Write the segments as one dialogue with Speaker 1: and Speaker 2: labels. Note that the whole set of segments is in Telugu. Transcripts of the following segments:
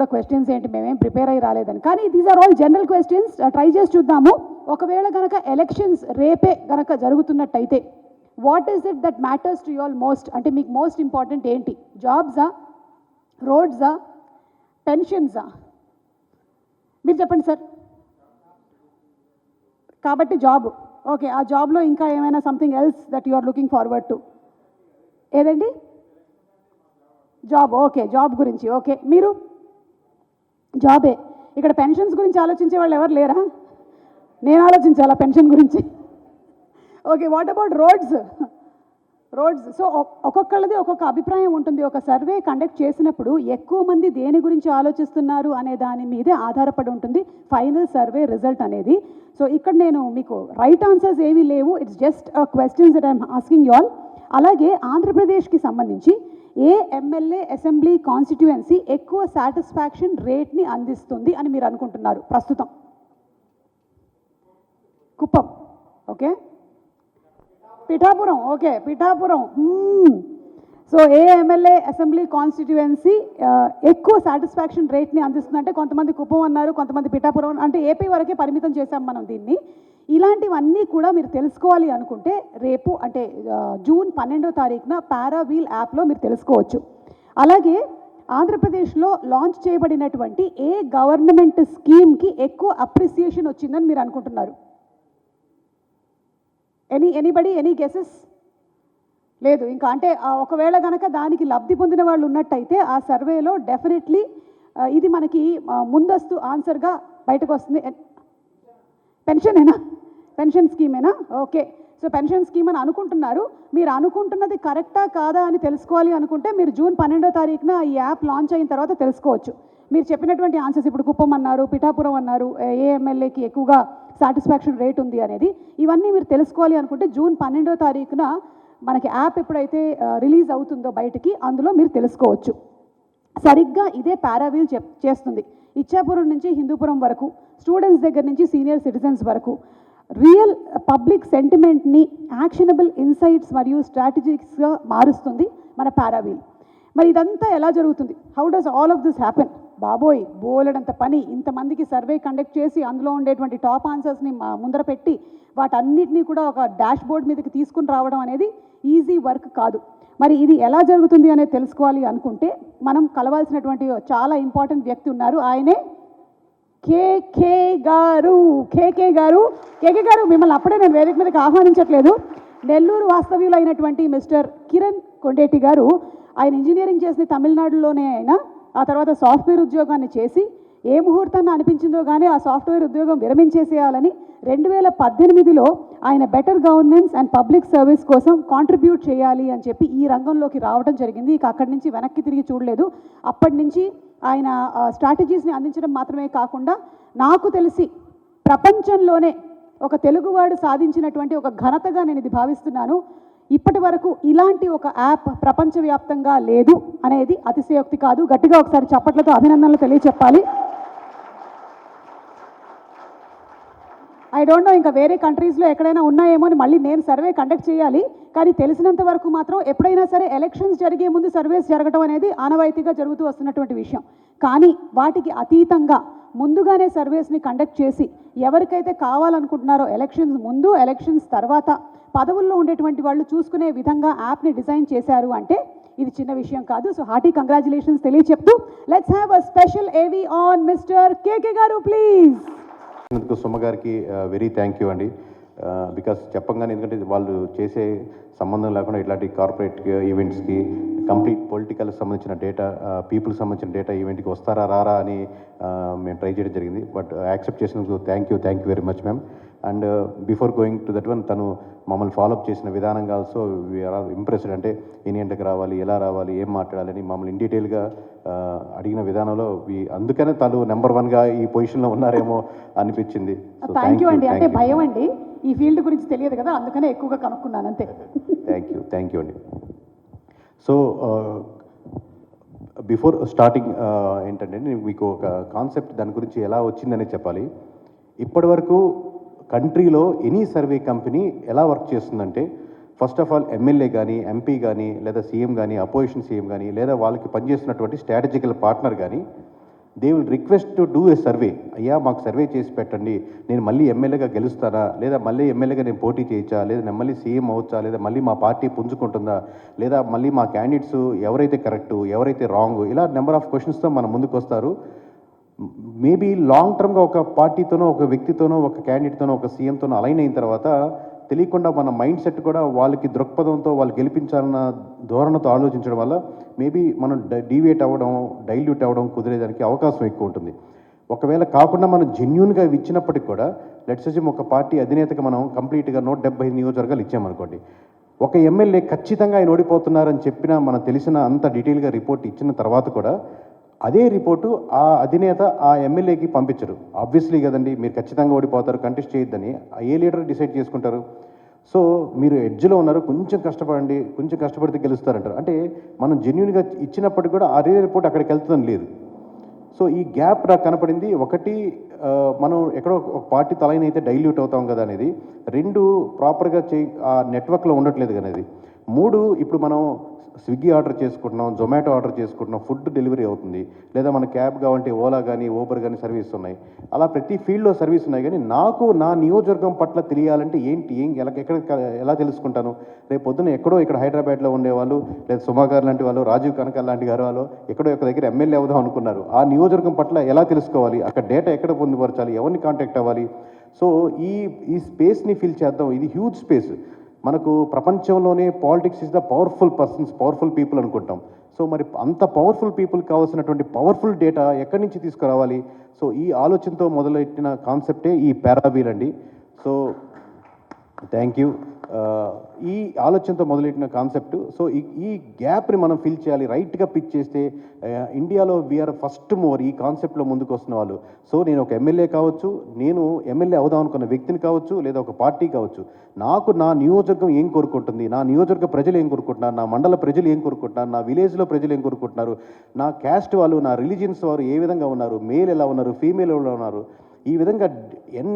Speaker 1: కూడా క్వశ్చన్స్ ఏంటి మేమేం ప్రిపేర్ అయ్యి రాలేదని. కానీ these are all general questions, try చేసి చూద్దాము. ఒకవేళ కనుక ఎలక్షన్స్ రేపే కనుక జరుగుతున్నట్టయితే what is it that matters to you all most? అంటే మీకు మోస్ట్ ఇంపార్టెంట్ ఏంటి? జాబ్సా, రోడ్సా, పెన్షన్సా? మీరు చెప్పండి సార్. కాబట్టి జాబ్, ఓకే. ఆ జాబ్లో ఇంకా ఏమైనా something else that you are looking forward to? ఏదండి? Job, okay. జాబ్ గురించి, ఓకే. మీరు జాబే. ఇక్కడ పెన్షన్స్ గురించి ఆలోచించే వాళ్ళు ఎవరు లేరా? నేను ఆలోచించాలా పెన్షన్ గురించి? Okay. What about roads? Roads. So ఒక్కొక్కళ్ళది ఒక్కొక్క అభిప్రాయం ఉంటుంది. ఒక సర్వే కండక్ట్ చేసినప్పుడు ఎక్కువ మంది దేని గురించి ఆలోచిస్తున్నారు అనే దాని మీదే ఆధారపడి ఉంటుంది ఫైనల్ సర్వే రిజల్ట్ అనేది. సో ఇక్కడ నేను మీకు రైట్ ఆన్సర్స్ ఏమీ లేవు. It's just questions that I'm asking you all. అలాగే ఆంధ్రప్రదేశ్కి సంబంధించి ఏ ఎమ్మెల్యే అసెంబ్లీ కాన్స్టిట్యుయెన్సీ ఎక్కువ సాటిస్ఫాక్షన్ రేట్ని అందిస్తుంది అని మీరు అనుకుంటున్నారు ప్రస్తుతం? Kuppam, okay. Pithapuram, okay. Pithapuram. So ఏ ఎమ్మెల్యే అసెంబ్లీ కాన్స్టిట్యుయెన్సీ ఎక్కువ సాటిస్ఫాక్షన్ రేట్ని అందిస్తుందంటే కొంతమంది కుప్పం అన్నారు, కొంతమంది పిఠాపురం. అంటే ఏపీ వరకే పరిమితం చేశాం మనం దీన్ని. ఇలాంటివన్నీ కూడా మీరు తెలుసుకోవాలి అనుకుంటే రేపు అంటే జూన్ 12వ తారీఖున పారావీల్ యాప్లో మీరు తెలుసుకోవచ్చు. అలాగే ఆంధ్రప్రదేశ్లో లాంచ్ చేయబడినటువంటి ఏ గవర్నమెంట్ స్కీమ్కి ఎక్కువ అప్రిసియేషన్ వచ్చిందని మీరు అనుకుంటున్నారు? Anybody, any guesses? లేదు ఇంకా. అంటే ఒకవేళ కనుక దానికి లబ్ధి పొందిన వాళ్ళు ఉన్నట్టయితే ఆ సర్వేలో డెఫినెట్లీ ఇది మనకి ముందస్తు ఆన్సర్గా బయటకు వస్తుంది. పెన్షనేనా? పెన్షన్ స్కీమేనా? ఓకే. సో పెన్షన్ స్కీమ్ అని అనుకుంటున్నారు. మీరు అనుకుంటున్నది కరెక్టా కాదా అని తెలుసుకోవాలి అనుకుంటే మీరు జూన్ 12వ తారీఖున ఈ యాప్ లాంచ్ అయిన తర్వాత తెలుసుకోవచ్చు. మీరు చెప్పినటువంటి ఆన్సర్స్, ఇప్పుడు కుప్పం అన్నారు, పిఠాపురం అన్నారు, ఏ ఎమ్మెల్యేకి ఎక్కువగా సాటిస్ఫాక్షన్ రేట్ ఉంది అనేది, ఇవన్నీ మీరు తెలుసుకోవాలి అనుకుంటే జూన్ 12వ తారీఖున మనకి యాప్ ఎప్పుడైతే రిలీజ్ అవుతుందో బయటికి, అందులో మీరు తెలుసుకోవచ్చు. సరిగ్గా ఇదే పారావీల్ చేస్తుంది. ఇచ్చాపురం నుంచి హిందూపురం వరకు, స్టూడెంట్స్ దగ్గర నుంచి సీనియర్ సిటిజన్స్ వరకు రియల్ పబ్లిక్ సెంటిమెంట్ని యాక్షనబుల్ ఇన్సైట్స్ మరియు స్ట్రాటజిక్స్గా మారుస్తుంది మన పారావీల్. మరి ఇదంతా ఎలా జరుగుతుంది? How does all of this happen? బాబోయ్, బోలెడంత పని. ఇంతమందికి సర్వే కండక్ట్ చేసి అందులో ఉండేటువంటి టాప్ ఆన్సర్స్ని ముందర పెట్టి వాటన్నిటినీ కూడా ఒక డాష్ బోర్డ్ మీదకి తీసుకుని రావడం అనేది ఈజీ వర్క్ కాదు. మరి ఇది ఎలా జరుగుతుంది అనేది తెలుసుకోవాలి అనుకుంటే మనం కలవాల్సినటువంటి చాలా ఇంపార్టెంట్ వ్యక్తి ఉన్నారు. ఆయనే కేకే గారు. కేకే గారు మిమ్మల్ని అప్పుడే నేను వేదిక మీదకి ఆహ్వానించట్లేదు. నెల్లూరు వాస్తవ్యులు అయినటువంటి మిస్టర్ కిరణ్ కొండేటి గారు, ఆయన ఇంజనీరింగ్ చేసి తమిళనాడులోనే అయినా ఆ తర్వాత సాఫ్ట్వేర్ ఉద్యోగాన్ని చేసి ఏ ముహూర్తాన్ని అనిపించిందో కానీ ఆ సాఫ్ట్వేర్ ఉద్యోగం విరమించేసేయాలని 2018లో ఆయన better governance and public service కోసం కాంట్రిబ్యూట్ చేయాలి అని చెప్పి ఈ రంగంలోకి రావడం జరిగింది. ఇక అక్కడి నుంచి వెనక్కి తిరిగి చూడలేదు. అప్పటి నుంచి ఆయన స్ట్రాటజీస్ని అందించడం మాత్రమే కాకుండా నాకు తెలిసి ప్రపంచంలోనే ఒక తెలుగువాడు సాధించినటువంటి ఒక ఘనతగా నేను ఇది భావిస్తున్నాను. ఇప్పటి వరకు ఇలాంటి ఒక యాప్ ప్రపంచవ్యాప్తంగా లేదు అనేది అతిశయోక్తి కాదు. గట్టిగా ఒకసారి చప్పట్లతో అభినందనలు తెలియచెప్పాలి. ఐ డోంట్ నో ఇంకా వేరే కంట్రీస్లో ఎక్కడైనా ఉన్నాయేమో అని మళ్ళీ నేను సర్వే కండక్ట్ చేయాలి. కానీ తెలిసినంత వరకు మాత్రం ఎప్పుడైనా సరే ఎలక్షన్స్ జరిగే ముందు సర్వేస్ జరగడం అనేది ఆనవాయితీగా జరుగుతూ వస్తున్నటువంటి విషయం. కానీ వాటికి అతీతంగా ముందుగానే సర్వేస్ని కండక్ట్ చేసి ఎవరికైతే కావాలనుకుంటున్నారో ఎలక్షన్స్ ముందు, ఎలక్షన్స్ తర్వాత పదవుల్లో ఉండేటువంటి వాళ్ళు చూసుకునే విధంగా యాప్ని డిజైన్ చేశారు అంటే ఇది చిన్న విషయం కాదు. సో హార్టీ కంగ్రాచులేషన్స్ తెలియచెప్తూ let's have a special AV on mister KK గారు ప్లీజ్.
Speaker 2: సుమ గారికి వెరీ థ్యాంక్ యూ అండి. బికాస్ చెప్పంగానే, ఎందుకంటే వాళ్ళు చేసే సంబంధం లేకుండా ఇట్లాంటి కార్పొరేట్ ఈవెంట్స్కి కంప్లీట్ పొలిటికల్ సంబంధించిన డేటా, పీపుల్ సంబంధించిన డేటా ఈవెంట్కి వస్తారా రారా అని మేము ట్రై చేయడం జరిగింది. బట్ యాక్సెప్ట్ చేసినందుకు thank you very much ma'am. And before going to that one, తను మమ్మల్ని ఫాలోఅప్ చేసిన విధానంగా ఆల్సో వీఆర్ ఇంప్రెస్డ్. అంటే ఎన్ని గంటలకు రావాలి, ఎలా రావాలి, ఏం మాట్లాడాలని మమ్మల్ని ఇన్ డీటెయిల్గా అడిగిన విధానంలో అందుకనే తను నెంబర్ 1గా ఈ పొజిషన్లో ఉన్నారేమో అనిపించింది.
Speaker 1: థ్యాంక్ యూ అండి. అంటే భయం అండి, ఈ ఫీల్డ్ గురించి తెలియదు కదా, అందుకనే ఎక్కువగా కనుక్కున్నాను అంతే.
Speaker 2: థ్యాంక్ యూ అండి. సో బిఫోర్ స్టార్టింగ్ ఏంటంటే మీకు ఒక కాన్సెప్ట్ దాని గురించి ఎలా వచ్చిందనే చెప్పాలి. ఇప్పటి వరకు కంట్రీలో ఎనీ సర్వే కంపెనీ ఎలా వర్క్ చేస్తుందంటే, ఫస్ట్ ఆఫ్ ఆల్ ఎమ్మెల్యే కానీ, ఎంపీ కానీ, లేదా సీఎం కానీ, అపోజిషన్ సీఎం కానీ, లేదా వాళ్ళకి పనిచేస్తున్నటువంటి స్ట్రాటజికల్ పార్ట్నర్ కానీ they will request to do a survey. అయ్యా మాకు సర్వే చేసి పెట్టండి, నేను మళ్ళీ ఎమ్మెల్యేగా గెలుస్తానా, లేదా మళ్ళీ ఎమ్మెల్యేగా నేను పోటీ చేయొచ్చా, లేదా నేను మళ్ళీ సీఎం అవచ్చా, లేదా మళ్ళీ మా పార్టీ పుంజుకుంటుందా, లేదా మళ్ళీ మా క్యాండిడేట్స్ ఎవరైతే కరెక్టు ఎవరైతే రాంగ్, ఇలా నెంబర్ ఆఫ్ క్వశ్చన్స్తో మన ముందుకు వస్తారు. మేబీ లాంగ్ టర్మ్గా ఒక పార్టీతోనో ఒక వ్యక్తితోనో ఒక క్యాండిడేట్తోనో ఒక సీఎంతోనో అలైన్ అయిన తర్వాత తెలియకుండా మన మైండ్ సెట్ కూడా వాళ్ళకి దృక్పథంతో వాళ్ళు గెలిపించాలన్న ధోరణితో ఆలోచించడం వల్ల మేబీ మనం డీవియేట్ అవ్వడం డైల్యూట్ అవ్వడం కుదిరేదానికి అవకాశం ఎక్కువ ఉంటుంది. ఒకవేళ కాకుండా మనం జెన్యున్గా ఇచ్చినప్పటికి కూడా లెట్స్ అస్యూమ్ ఒక పార్టీ అధినేతగా మనం కంప్లీట్గా 175 నియోజకవర్గాలు ఇచ్చామనుకోండి, ఒక ఎమ్మెల్యే ఖచ్చితంగా ఆయన ఓడిపోతున్నారని చెప్పినా మనకు తెలిసిన అంత డీటెయిల్గా రిపోర్ట్ ఇచ్చిన తర్వాత కూడా అదే రిపోర్టు ఆ అధినేత ఆ ఎమ్మెల్యేకి పంపించరు. ఆబ్వియస్లీ కదండి, మీరు ఖచ్చితంగా ఓడిపోతారు కంటెస్ట్ చేయొద్దని ఏ లీడర్ డిసైడ్ చేసుకుంటారు? సో మీరు ఎడ్జ్లో ఉన్నారు, కొంచెం కష్టపడండి, కొంచెం కష్టపడితే గెలుస్తారంటారు. అంటే మనం జెన్యున్గా ఇచ్చినప్పటికి కూడా అదే రిపోర్ట్ అక్కడికి వెళ్తుందని లేదు. సో ఈ గ్యాప్ నాకు కనపడింది. ఒకటి, మనం ఎక్కడో ఒక పార్టీ తలైన అయితే డైల్యూట్ అవుతాం కదా అనేది. రెండు, ప్రాపర్గా ఆ నెట్వర్క్లో ఉండట్లేదు అనేది. మూడు, ఇప్పుడు మనం స్విగ్గీ ఆర్డర్ చేసుకుంటున్నాం, జొమాటో ఆర్డర్ చేసుకుంటున్నాం, ఫుడ్ డెలివరీ అవుతుంది, లేదా మన క్యాబ్ కావాలంటే ఓలా కానీ ఊబర్ కానీ సర్వీస్ ఉన్నాయి. అలా ప్రతి ఫీల్డ్లో సర్వీస్ ఉన్నాయి. కానీ నాకు నా నియోజకవర్గం పట్ల తెలియాలంటే ఎలా తెలుసుకుంటాను? రేపు పొద్దున ఎక్కడో ఇక్కడ హైదరాబాద్లో ఉండేవాళ్ళు, లేదా సుమా గారు లాంటి వాళ్ళు, రాజీవ్ కనకాల లాంటి గారు వాళ్ళు ఎక్కడో ఒక దగ్గర ఎమ్మెల్యే అవుదాం అనుకున్నారు. ఆ నియోజకవర్గం పట్ల ఎలా తెలుసుకోవాలి? అక్కడ డేటా ఎక్కడ పొందుపరచాలి? ఎవరిని కాంటాక్ట్ అవ్వాలి? సో ఈ స్పేస్ని ఫిల్ చేద్దాం. ఇది హ్యూజ్ స్పేస్. మనకు ప్రపంచంలోనే politics is the powerful people అనుకుంటాం. సో మరి అంత పవర్ఫుల్ పీపుల్ కావాల్సినటువంటి పవర్ఫుల్ డేటా ఎక్కడి నుంచి తీసుకురావాలి? సో ఈ ఆలోచనతో మొదలెట్టిన కాన్సెప్టే ఈ పారావీల్ అండి. So thank you. ఈ ఆలోచనతో మొదలెట్టిన కాన్సెప్ట్. సో ఈ గ్యాప్ని మనం ఫిల్ చేయాలి. రైట్గా పిచ్ చేస్తే ఇండియాలో వీఆర్ ఫస్ట్ మోర్ ఈ కాన్సెప్ట్లో ముందుకు వస్తున్న వాళ్ళు. సో నేను ఒక ఎమ్మెల్యే కావచ్చు, నేను ఎమ్మెల్యే అవుదాం అనుకున్న వ్యక్తిని కావచ్చు, లేదా ఒక పార్టీ కావచ్చు, నాకు నా నియోజకవర్గం ఏం కోరుకుంటుంది, నా నియోజకవర్గ ప్రజలు ఏం కోరుకుంటున్నారు, నా మండల ప్రజలు ఏం కోరుకుంటున్నారు, నా విలేజ్లో ప్రజలు ఏం కోరుకుంటున్నారు, నా క్యాస్ట్ వాళ్ళు, నా రిలీజియన్స్ వారు ఏ విధంగా ఉన్నారు, మేల్ ఎలా ఉన్నారు, ఫీమేల్ ఎలా ఉన్నారు, ఈ విధంగా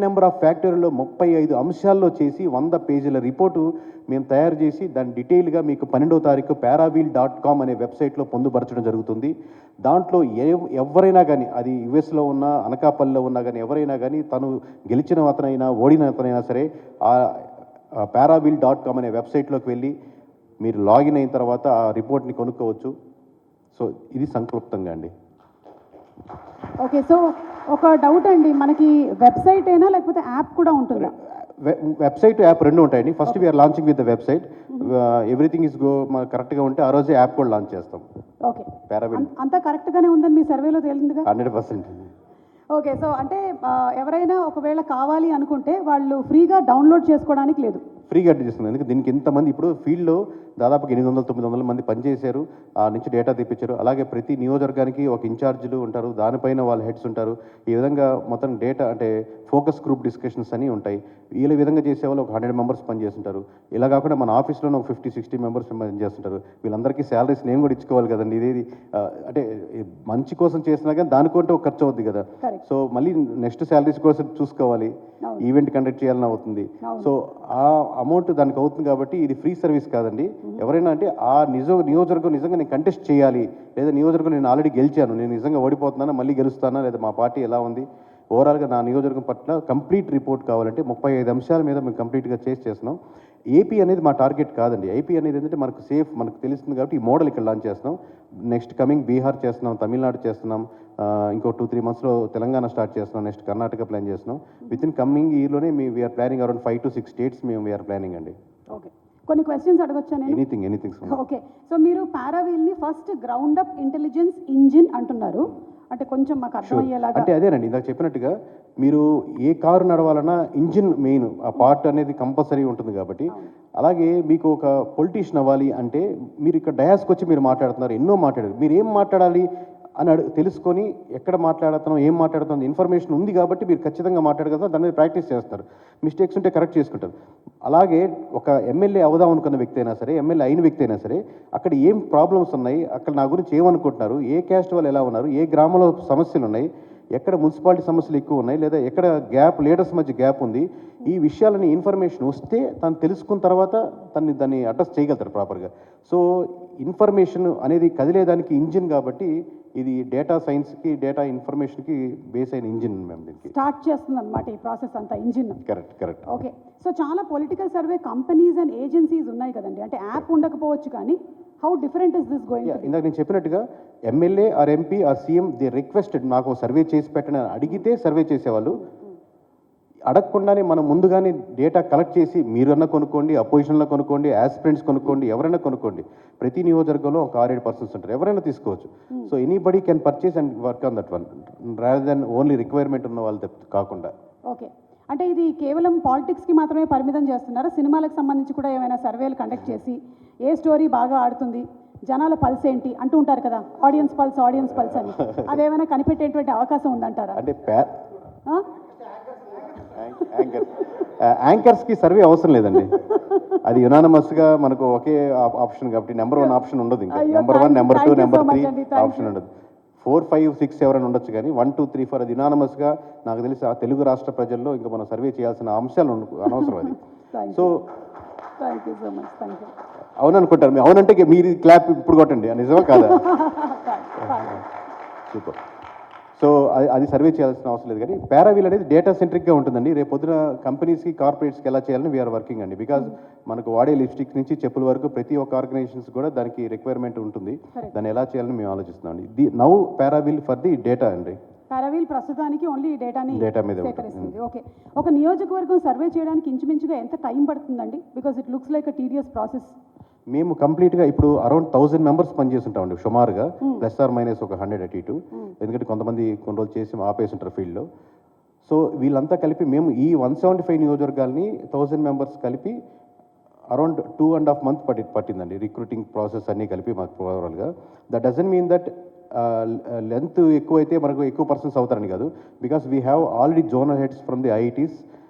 Speaker 2: నెంబర్ ఆఫ్ ఫ్యాక్టరీలో 35 అంశాల్లో చేసి 100 పేజీల రిపోర్టు మేము తయారు చేసి దాన్ని డీటెయిల్గా మీకు 12వ తారీఖు paraveel.com అనే వెబ్సైట్లో పొందుపరచడం జరుగుతుంది. దాంట్లో ఎవరైనా కానీ, అది యుఎస్లో ఉన్నా అనకాపల్లిలో ఉన్నా కానీ, ఎవరైనా కానీ, తను గెలిచిన అతనైనా ఓడిన అతనైనా సరే ఆ paraveel.com అనే వెబ్సైట్లోకి వెళ్ళి మీరు లాగిన్ అయిన తర్వాత ఆ రిపోర్ట్ని కొనుక్కోవచ్చు. సో ఇది సంక్లుప్తంగా అండి.
Speaker 1: ఓకే, సో ఒక డౌట్ అండి, మనకి వెబ్సైట్ అయినా లేకపోతే యాప్ కూడా ఉంటుందా?
Speaker 2: వెబ్సైట్ యాప్ రెండు ఉంటాయండి. First we're launching with the website. Everything is కరెక్ట్గా ఉంటే ఆ రోజే యాప్ కూడా లాంచ్ చేస్తాం.
Speaker 1: ఓకే,
Speaker 2: పారావీల్
Speaker 1: అంతా కరెక్ట్గానే ఉందని మీ సర్వేలో తేలిందిగా?
Speaker 2: 100%.
Speaker 1: ఓకే, సో అంటే ఎవరైనా ఒకవేళ కావాలి అనుకుంటే వాళ్ళు ఫ్రీగా డౌన్లోడ్ చేసుకోవడానికి లేదు?
Speaker 2: ఫ్రీగా చేస్తుంది. ఎందుకంటే దీనికి ఎంతమంది ఇప్పుడు ఫీల్డ్లో దాదాపుగా 800-900 మంది పనిచేశారు, ఆ నుంచి డేటా తెప్పించారు. అలాగే ప్రతి నియోజకవర్గానికి ఒక ఇన్ఛార్జీలు ఉంటారు, దానిపైన వాళ్ళ హెడ్స్ ఉంటారు. ఈ విధంగా మొత్తం డేటా అంటే ఫోకస్ గ్రూప్ డిస్కషన్స్ అని ఉంటాయి. ఈ విధంగా చేసేవాళ్ళు ఒక 100 మెంబర్స్ పనిచేస్తుంటారు. ఇలా కాకుండా మన ఆఫీస్లోనే ఒక 50-60 మెంబర్స్ పనిచేస్తుంటారు. వీళ్ళందరికీ శాలరీస్ నేను కూడా ఇచ్చుకోవాలి కదండి. ఇది అంటే మంచి కోసం చేసినా కానీ దానికంటే ఒక ఖర్చు అవుద్ది కదా. సో మళ్ళీ నెక్స్ట్ శాలరీస్ కోసం చూసుకోవాలి, ఈవెంట్ కండక్ట్ చేయాలని అవుతుంది. సో ఆ అమౌంట్ దానికి అవుతుంది. కాబట్టి ఇది ఫ్రీ సర్వీస్ కాదండి. ఎవరైనా అంటే ఆ నియోజకవర్గం నిజంగా నేను కంటెస్ట్ చేయాలి, లేదా నియోజకవర్గం నేను ఆల్రెడీ గెలిచాను, నేను నిజంగా ఓడిపోతున్నానా, మళ్ళీ గెలుస్తానా, లేదా మా పార్టీ ఎలా ఉంది, ఓవరాల్గా నా నియోజకవర్గం పట్ల కంప్లీట్ రిపోర్ట్ కావాలంటే 35 అంశాల మీద మేము కంప్లీట్గా చేస్తున్నాం. ఏపీ అనేది మా టార్గెట్ కాదండి. ఏపీ అనేది ఏంటంటే మనకు సేఫ్, మనకు తెలుస్తుంది కాబట్టి ఈ మోడల్ ఇక్కడ లాంచ్ చేస్తున్నాం. నెక్స్ట్ కమింగ్ బీహార్ చేస్తున్నాం, తమిళనాడు చేస్తున్నాం, ఇంకో 2-3 monthsలో తెలంగాణ స్టార్ట్ చేస్తున్నాం, నెక్స్ట్ కర్ణాటక ప్లాన్ చేస్తున్నాం. విత్ ఇన్ కమింగ్ ఇయర్లోనే we're planning around 5 to 6 states మేము వీఆర్ ప్లానింగ్ అండి.
Speaker 1: ఓకే, కొన్ని క్వశ్చన్స్ అడగొచ్చా నేను?
Speaker 2: ఎనీథింగ్.
Speaker 1: ఓకే, సో మీరు పారావీల్ని first ground up intelligence engine అంటున్నారు, అంటే కొంచెం మాకు అర్థమయ్యేలాగా.
Speaker 2: అంటే అదేనండి, ఇందాక చెప్పినట్టుగా మీరు ఏ కారు నడవాలన్నా ఇంజిన్ మెయిన్, ఆ పార్ట్ అనేది కంపల్సరీ ఉంటుంది కాబట్టి. అలాగే మీకు ఒక పొలిటీషియన్ అవ్వాలి అంటే మీరు ఇక్కడ డయాస్కి వచ్చి మీరు మాట్లాడుతున్నారు, ఎన్నో మాట్లాడారు, మీరు ఏం మాట్లాడాలి అని తెలుసుకొని ఎక్కడ మాట్లాడుతున్నాం, ఏం మాట్లాడుతున్నాం ఇన్ఫర్మేషన్ ఉంది కాబట్టి మీరు ఖచ్చితంగా మాట్లాడగలుగుతారు. దాని మీద ప్రాక్టీస్ చేస్తారు, మిస్టేక్స్ ఉంటే కరెక్ట్ చేసుకుంటారు. అలాగే ఒక ఎమ్మెల్యే అవుదాం అనుకున్న వ్యక్తి అయినా సరే, ఎమ్మెల్యే అయిన వ్యక్తి అయినా సరే, అక్కడ ఏం ప్రాబ్లమ్స్ ఉన్నాయి, అక్కడ నా గురించి ఏమనుకుంటున్నారు, ఏ క్యాస్ట్ వాళ్ళు ఎలా ఉన్నారు, ఏ గ్రామంలో సమస్యలు ఉన్నాయి, ఎక్కడ మున్సిపాలిటీ సమస్యలు ఎక్కువ ఉన్నాయి, లేదా ఎక్కడ గ్యాప్, లీడర్స్ మధ్య గ్యాప్ ఉంది, ఈ విషయాలని ఇన్ఫర్మేషన్ వస్తే తను తెలుసుకున్న తర్వాత దాన్ని అడ్రస్ చేయగలుగుతారు ప్రాపర్గా. సో ఇన్ఫర్మేషన్ అనేది కదిలేదానికి ఇంజిన్ కాబట్టి ఇది డేటా సైన్స్కి డేటా ఇన్ఫర్మేషన్కి బేస్ అయిన ఇంజిన్ మ్యామ్ దీనికి.
Speaker 1: స్టార్ట్ చేస్తుంది అనమాట ఈ ప్రాసెస్ అంతా, ఇంజిన్.
Speaker 2: కరెక్ట్.
Speaker 1: ఓకే. సో చాలా political survey companies and agencies ఉన్నాయి కదండి, అంటే యాప్ ఉండకపోవచ్చు కానీ how different is this going?
Speaker 2: ఇందాక నేను చెప్పినట్టుగా MLA or MP or CM they requested నాకు సర్వే చేసి పెట్టని అడిగితే సర్వే చేసేవాళ్ళు. అడగకుండానే మనం ముందుగానే డేటా కలెక్ట్ చేసి మీరన్నా కొనుక్కోండి, అపోజిషన్లో కొనుక్కోండి, యాస్పిరెంట్స్ కొనుక్కోండి, ఎవరైనా కొనుక్కోండి. ప్రతి నియోజకవర్గంలో ఒక 6-7 పర్సన్స్ ఉంటారు, ఎవరైనా తీసుకోవచ్చు. So anybody can purchase and work on that one rather than only requirement ఉన్న వాళ్ళు కాకుండా.
Speaker 1: ఓకే. అంటే ఇది కేవలం పాలిటిక్స్కి మాత్రమే పరిమితం చేస్తున్నారా? సినిమాలకు సంబంధించి కూడా ఏమైనా సర్వేలు కండక్ట్ చేసి ఏ స్టోరీ బాగా ఆడుతుంది, జనాల పల్స్ ఏంటి అంటూ ఉంటారు కదా, ఆడియన్స్ పల్స్ అని, అదేమైనా కనిపెట్టేటువంటి అవకాశం ఉందంటారా?
Speaker 2: అంటే యాంకర్స్కి సర్వే అవసరం లేదండి, అది యునానమస్గా మనకు ఒకే ఆప్షన్ కాబట్టి నెంబర్ 1 ఆప్షన్ ఉండదు. ఇంకా నెంబర్ 1, నెంబర్ 2, నెంబర్ 3 ఆప్షన్ ఉండదు. 4, 5, 6 ఎవరైనా ఉండొచ్చు కానీ 1, 2, 3, 4 అది యునానమస్గా నాకు తెలిసి ఆ తెలుగు రాష్ట్ర ప్రజల్లో ఇంకా మనం సర్వే చేయాల్సిన అంశాలు అనవసరం అది. So
Speaker 1: thank you so much. Thank you.
Speaker 2: అవుననుకుంటారు మీరు, అవునంటే మీరు క్లాప్ ఇప్పుడు కొట్టండి, నిజమా కాదా? సూపర్. సో అది సర్వే చేయాల్సిన అవసరం లేదు. కానీ పారావీల్ అనేది డేటా సెంట్రిక్గా ఉంటుందండి. రేపు పొద్దున కంపెనీస్కి, కార్పొరేట్స్కి ఎలా చేయాలని వీఆర్ వర్కింగ్ అండి. బికాజ్ మనకు వాడే లిప్స్టిక్స్ నుంచి చెప్పుల వరకు ప్రతి ఒక్క ఆర్గనైజేషన్స్ కూడా దానికి రిక్వైర్మెంట్ ఉంటుంది. దాన్ని ఎలా చేయాలని మేము ఆలోచిస్తున్నాం అండి. నౌ పారావీల్ ఫర్ ది డేటా అండి.
Speaker 1: పారావీల్ ప్రస్తుతానికి ఓన్లీ డేటా మీద సేకరిస్తుంది. ఓకే. ఒక నియోజకవర్గం సర్వే చేయడానికి ఇంచుమించుగా ఎంత టైం పడుతుందండి? Because it looks like a tedious process.
Speaker 2: మేము కంప్లీట్గా ఇప్పుడు అరౌండ్ 1000 మెంబర్స్ పనిచేస్తుంటామండి సుమారుగా, ప్లస్ ఆర్ మైనస్ ఒక 100 అటు ఇటు. ఎందుకంటే కొంతమంది కొన్ని రోజులు చేసి ఆపేస్తుంటారు ఫీల్డ్లో. సో వీళ్ళంతా కలిపి మేము ఈ 175 నియోజకవర్గాల్ని 1000 మెంబర్స్ కలిపి అరౌండ్ 2.5 months పట్టిందండి రిక్రూటింగ్ ప్రాసెస్ అన్నీ కలిపి మాకు ఓవరాల్గా. That doesn't mean that length ఎక్కువైతే మనకు ఎక్కువ పర్సన్స్ అవుతారని కాదు. Because we have already zonal heads from the IITs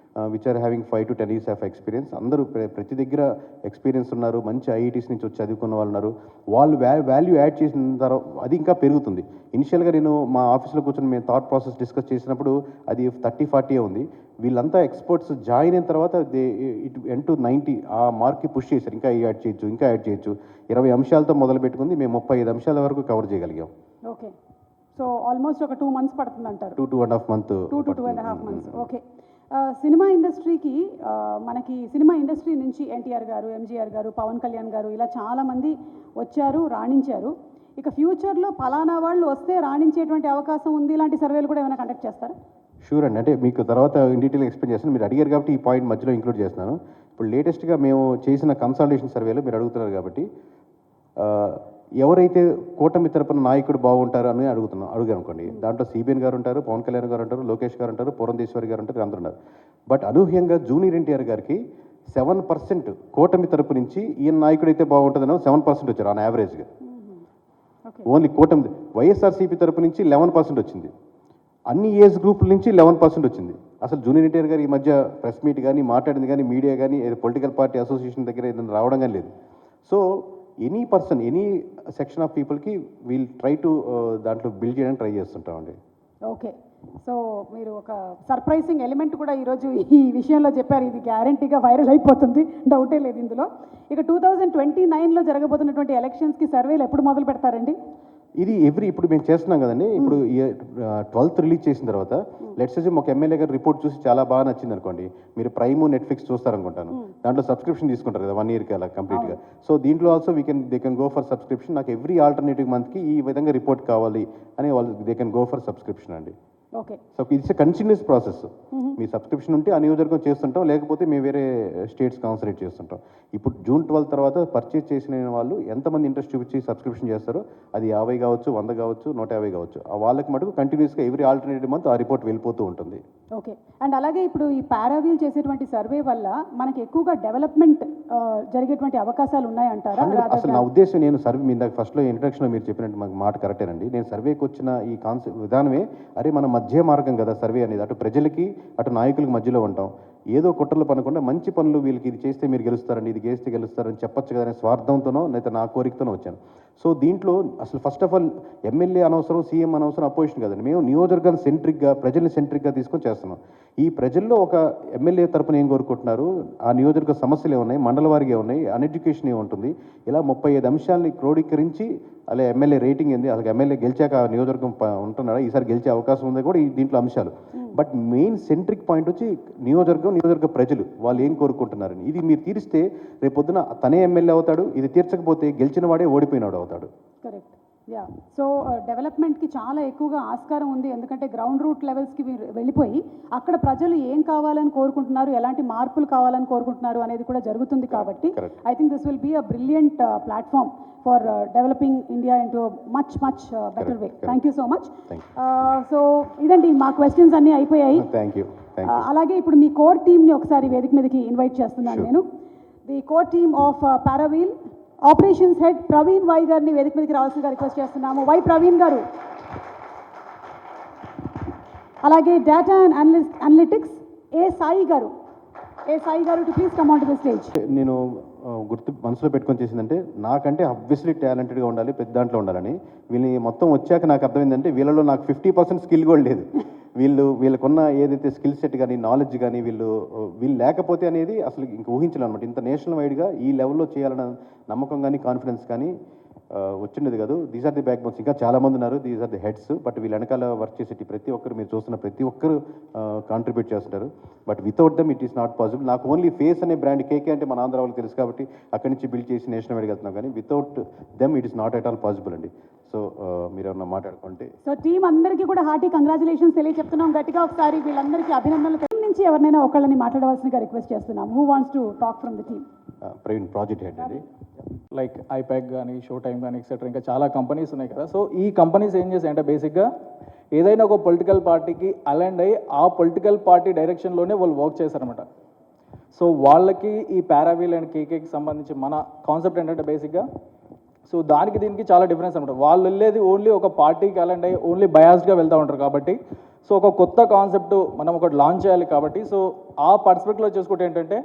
Speaker 2: which are having 5 to 10 years of experience. అందరూ ప్రతి దగ్గర ఎక్స్పీరియన్స్ ఉన్నారు, మంచి ఐఐటీస్ నుంచి వచ్చి చదువుకున్న వాళ్ళు ఉన్నారు. వాళ్ళు వాల్యూ యాడ్ చేసిన తర్వాత అది ఇంకా పెరుగుతుంది. ఇనిషియల్గా నేను మా ఆఫీస్లో కూర్చొని మేము థాట్ ప్రాసెస్ డిస్కస్ చేసినప్పుడు అది 30-40 ఉంది. వీళ్ళంతా ఎక్స్పర్ట్స్ జాయిన్ అయిన తర్వాత ఇట్ ఎండ్ టు 90 ఆ మార్క్కి పుష్ చేశారు. ఇంకా యాడ్ చేయొచ్చు 20 అంశాలతో మొదలు పెట్టుకుంది, మేము 35 అంశాల వరకు కవర్ చేయగలిగాం.
Speaker 1: ఓకే. సో ఆల్మోస్ట్ ఒక 2 months పడుతుంది అంటారు.
Speaker 2: 2.5 months.
Speaker 1: 2 to 2.5 months. Okay. Cinema ఇండస్ట్రీకి మనకి సినిమా ఇండస్ట్రీ నుంచి ఎన్టీఆర్ గారు, ఎంజీఆర్ గారు, పవన్ కళ్యాణ్ గారు ఇలా చాలామంది వచ్చారు, రాణించారు. ఇక ఫ్యూచర్లో ఫలానా వాళ్ళు వస్తే రాణించేటువంటి అవకాశం ఉంది, ఇలాంటి సర్వేలు కూడా ఏమైనా కండక్ట్ చేస్తారా?
Speaker 2: షూర్ అండి. అంటే మీకు తర్వాత ఇన్ డీటెయిల్ ఎక్స్ప్లెయిన్ చేస్తాను. మీరు అడిగారు కాబట్టి ఈ పాయింట్ మధ్యలో ఇంక్లూడ్ చేస్తున్నాను. ఇప్పుడు లేటెస్ట్గా మేము చేసిన కన్సల్టేషన్ సర్వేలో మీరు అడుగుతున్నారు కాబట్టి ఎవరైతే కూటమి తరపున నాయకుడు బాగుంటారు అని అడుగారు అనుకోండి. దాంట్లో సిబిఎన్ గారు ఉంటారు, పవన్ కళ్యాణ్ గారు ఉంటారు, లోకేష్ గారు ఉంటారు, పురంధేశ్వరి గారు ఉంటారు, అందరూ ఉన్నారు. బట్ అనూహ్యంగా జూనియర్ ఎన్టీఆర్ గారికి 7% కూటమి తరపు నుంచి ఈయన నాయకుడు అయితే బాగుంటుందని 7% వచ్చారు ఆన్ యావరేజ్గా. ఓన్లీ కూటమి. వైఎస్ఆర్సీపీ తరపు నుంచి 11% వచ్చింది. అన్ని ఏజ్ గ్రూపుల నుంచి 11% వచ్చింది. అసలు జూనియర్ ఎన్టీఆర్ గారు ఈ మధ్య ప్రెస్ మీట్ కానీ మాట్లాడింది కానీ మీడియా కానీ పొలిటికల్ పార్టీ అసోసియేషన్ దగ్గర ఏదైనా రావడం కానీ లేదు. So any person, any section of పీపుల్కి వీల్ ట్రై టు దాంట్లో బిల్డ్ చేయడానికి ట్రై చేస్తుంటామండి.
Speaker 1: ఓకే. సో మీరు ఒక సర్ప్రైజింగ్ ఎలిమెంట్ కూడా ఈరోజు ఈ విషయంలో చెప్పారు. ఇది గ్యారంటీగా వైరల్ అయిపోతుంది, డౌటే లేదు ఇందులో. ఇక 2029లో జరగబోతున్నటువంటి ఎలక్షన్స్కి సర్వేలు ఎప్పుడు మొదలు పెడతారండి?
Speaker 2: ఇది ఇప్పుడు మేము చేస్తున్నాం కదండి. ఇప్పుడు 12th రిలీజ్ చేసిన తర్వాత లెట్స్ సే ఒక ఎమ్మెల్యే గారు రిపోర్ట్ చూసి చాలా బాగా నచ్చింది అనుకోండి, మీరు ప్రైమ్, నెట్ఫ్లిక్స్ చూస్తారనుకుంటాను. దాంట్లో సబ్స్క్రిప్షన్ తీసుకుంటారు కదా 1 yearకి అలా కంప్లీట్గా. సో దీంట్లో also they can go for subscription. నాకు ఎవ్రీ ఆల్టర్నేటివ్ మంత్కి ఈ విధంగా రిపోర్ట్ కావాలి అని వాళ్ళు they can go for subscription అండి.
Speaker 1: Okay.
Speaker 2: So it's a continuous process. మీ సబ్స్క్రిప్షన్ ఉంటే ఆ నియోజకవర్గం చేస్తుంటాం, లేకపోతే మేము వేరే స్టేట్స్ కాన్సన్ట్రేట్ చేస్తుంటాం. ఇప్పుడు June 12 తర్వాత పర్చేస్ చేసిన వాళ్ళు ఎంతమంది ఇంట్రెస్ట్ చూపించి సబ్స్క్రిప్షన్ చేస్తారో అది 50 కావచ్చు, 100 కావచ్చు, 150 కావచ్చు, ఆ వాళ్ళకి మటుకు కంటిన్యూస్గా ఎవ్రీ ఆల్టర్నేటివ్ మంత్ ఆ రిపోర్ట్ వెళ్ళిపోతూ ఉంటుంది.
Speaker 1: ఓకే. అండ్ అలాగే ఇప్పుడు ఈ పారావీల్ చేసేటువంటి సర్వే వల్ల మనకి ఎక్కువగా డెవలప్మెంట్ జరిగేటువంటి అవకాశాలు ఉన్నాయంటారా?
Speaker 2: అసలు నా ఉద్దేశం, నేను సర్వే మీ దాకా ఫస్ట్లో ఇంట్రడక్షన్లో మీరు చెప్పినట్టు మాకు మాట కరెక్టేనండి. నేను సర్వేకి వచ్చిన ఈ కాన్సెప్ట్ విధానమే, అరే మన మధ్య మార్గం కదా సర్వే అనేది. అటు ప్రజలకి అటు నాయకులకి మధ్యలో ఉంటాం. ఏదో కుట్రలు పనకుండా మంచి పనులు వీళ్ళకి ఇది చేస్తే మీరు గెలుస్తారండి, ఇది చేస్తే గెలుస్తారని చెప్పొచ్చు కదా అనే స్వార్థంతోనో లేదా నా కోరికతోనో వచ్చాను. సో దీంట్లో అసలు ఫస్ట్ ఆఫ్ ఆల్ ఎమ్మెల్యే అనవసరం, సీఎం అనవసరం, అపోజిషన్ కదండి. మేము నియోజకవర్గాన్ని సెంట్రిక్గా, ప్రజల్ని సెంట్రిక్గా తీసుకొని చేస్తున్నాం. ఈ ప్రజల్లో ఒక ఎమ్మెల్యే తరపున ఏం కోరుకుంటున్నారు, ఆ నియోజకవర్గ సమస్యలు ఏమున్నాయి, మండల వారికి ఏమున్నాయి, అన్ఎడ్యుకేషన్ ఏముంటుంది, ఇలా 35 అంశాలని క్రోడీకరించి అలా ఎమ్మెల్యే రేటింగ్ ఏంది, అసలు ఎమ్మెల్యే గెలిచాక ఆ నియోజకవర్గం ఉంటున్నాడా, ఈసారి గెలిచే అవకాశం ఉంది కూడా ఈ దీంట్లో అంశాలు. బట్ మెయిన్ సెంట్రిక్ పాయింట్ వచ్చి నియోజకవర్గ ప్రజలు వాళ్ళు ఏం కోరుకుంటున్నారని. ఇది మీరు తీరిస్తే రేపొద్దున తనే ఎమ్మెల్యే అవుతాడు, ఇది తీర్చకపోతే గెలిచిన వాడే ఓడిపోయినాడు అవుతాడు.
Speaker 1: కరెక్ట్. యా. సో డెవలప్మెంట్కి చాలా ఎక్కువగా ఆస్కారం ఉంది, ఎందుకంటే గ్రౌండ్ రూట్ లెవెల్స్కి వెళ్ళిపోయి అక్కడ ప్రజలు ఏం కావాలని కోరుకుంటున్నారు, ఎలాంటి మార్పులు కావాలని కోరుకుంటున్నారు అనేది కూడా జరుగుతుంది. కాబట్టి I think this will be a brilliant platform for developing India into much better way. Thank you so much. So ఇదండి మా క్వశ్చన్స్ అన్నీ అయిపోయాయి.
Speaker 2: Thank you.
Speaker 1: అలాగే ఇప్పుడు మీ కోర్ టీమ్ని ఒకసారి వేదిక మీదకి ఇన్వైట్ చేస్తున్నాను నేను. The core team of Paraveel operations head Praveen Y గారిని వేదిక మీదకి రావాల్సిందిగా రిక్వెస్ట్ చేస్తున్నాము. వై ప్రవీణ్ గారు. అలాగే డేటా అండ్ అనలిటిక్స్ ఏ సాయి గారు to please come on to the stage.
Speaker 2: నేను మనసులో పెట్టుకొని చేసిందంటే, నాకంటే అబ్వియస్లీ టాలెంటెడ్గా ఉండాలి, పెద్ద దాంట్లో ఉండాలని. వీళ్ళని మొత్తం వచ్చాక నాకు అర్థమైందంటే వీళ్ళలో నాకు 50% స్కిల్ కూడా లేదు. వీళ్ళకున్న ఏదైతే స్కిల్ సెట్ కానీ, నాలెడ్జ్ కానీ వీళ్ళు లేకపోతే అనేది అసలు ఇంక ఊహించలేను అనమాట. ఇంత నేషనల్ వైడ్గా ఈ లెవెల్లో చేయాలన్న నమ్మకం కానీ, కాన్ఫిడెన్స్ కానీ వచ్చిండేది కాదు. These are the back bones. ఇంకా చాలామంది ఉన్నారు, these are the heads. But వీళ్ళ వెనకాల వర్క్ చేసేటి ప్రతి ఒక్కరు, మీరు చూస్తున్న ప్రతి ఒక్కరు కాంట్రిబ్యూట్ చేస్తుంటారు. But without them it is not possible. నాకు ఓన్లీ ఫేస్ అనే బ్రాండ్ కేకే అంటే మన ఆంధ్ర వాళ్ళకి తెలుసు కాబట్టి అక్కడి నుంచి బిల్డ్ చేసి నేషనల్ వైడ్గా వెళ్తున్నాం. కానీ without them it is not at all possible అండి. సో మీరు ఏమన్నా మాట్లాడుకుంటే.
Speaker 1: సో టీం అందరికీ కూడా హార్టీ కంగ్రాచులేషన్స్ తెలియజెప్తున్నాం గట్టిగా. ఒకసారి వీళ్ళందరికీ అభినందనలు. టీం నుంచి ఎవరినైనా ఒకళ్ళని మాట్లాడవలసిందిగా రిక్వెస్ట్ చేస్తున్నాం. Who wants to talk from the team?
Speaker 2: Praveen, project head అండి.
Speaker 3: లైక్ ఐప్యాక్ కానీ, షో టైమ్ కానీ, ఎక్సెట్రా ఇంకా చాలా కంపెనీస్ ఉన్నాయి కదా. సో ఈ కంపెనీస్ ఏం చేస్తాయంటే బేసిక్గా ఏదైనా ఒక పొలిటికల్ పార్టీకి అలైండ్ అయ్యి ఆ పొలిటికల్ పార్టీ డైరెక్షన్లోనే వాళ్ళు వర్క్ చేస్తారనమాట. సో వాళ్ళకి ఈ పారావీల్ అండ్ కేకేకి సంబంధించి మన కాన్సెప్ట్ ఏంటంటే బేసిక్గా, సో దానికి దీనికి చాలా డిఫరెన్స్ అనమాట. వాళ్ళు వెళ్ళేది ఓన్లీ ఒక పార్టీకి అలైండ్ అయ్యి ఓన్లీ బయాస్డ్గా వెళ్తూ ఉంటారు. కాబట్టి సో ఒక కొత్త కాన్సెప్ట్ మనం ఒకటి లాంచ్ చేయాలి. కాబట్టి సో ఆ పర్స్పెక్టివ్లో చూసుకుంటే ఏంటంటే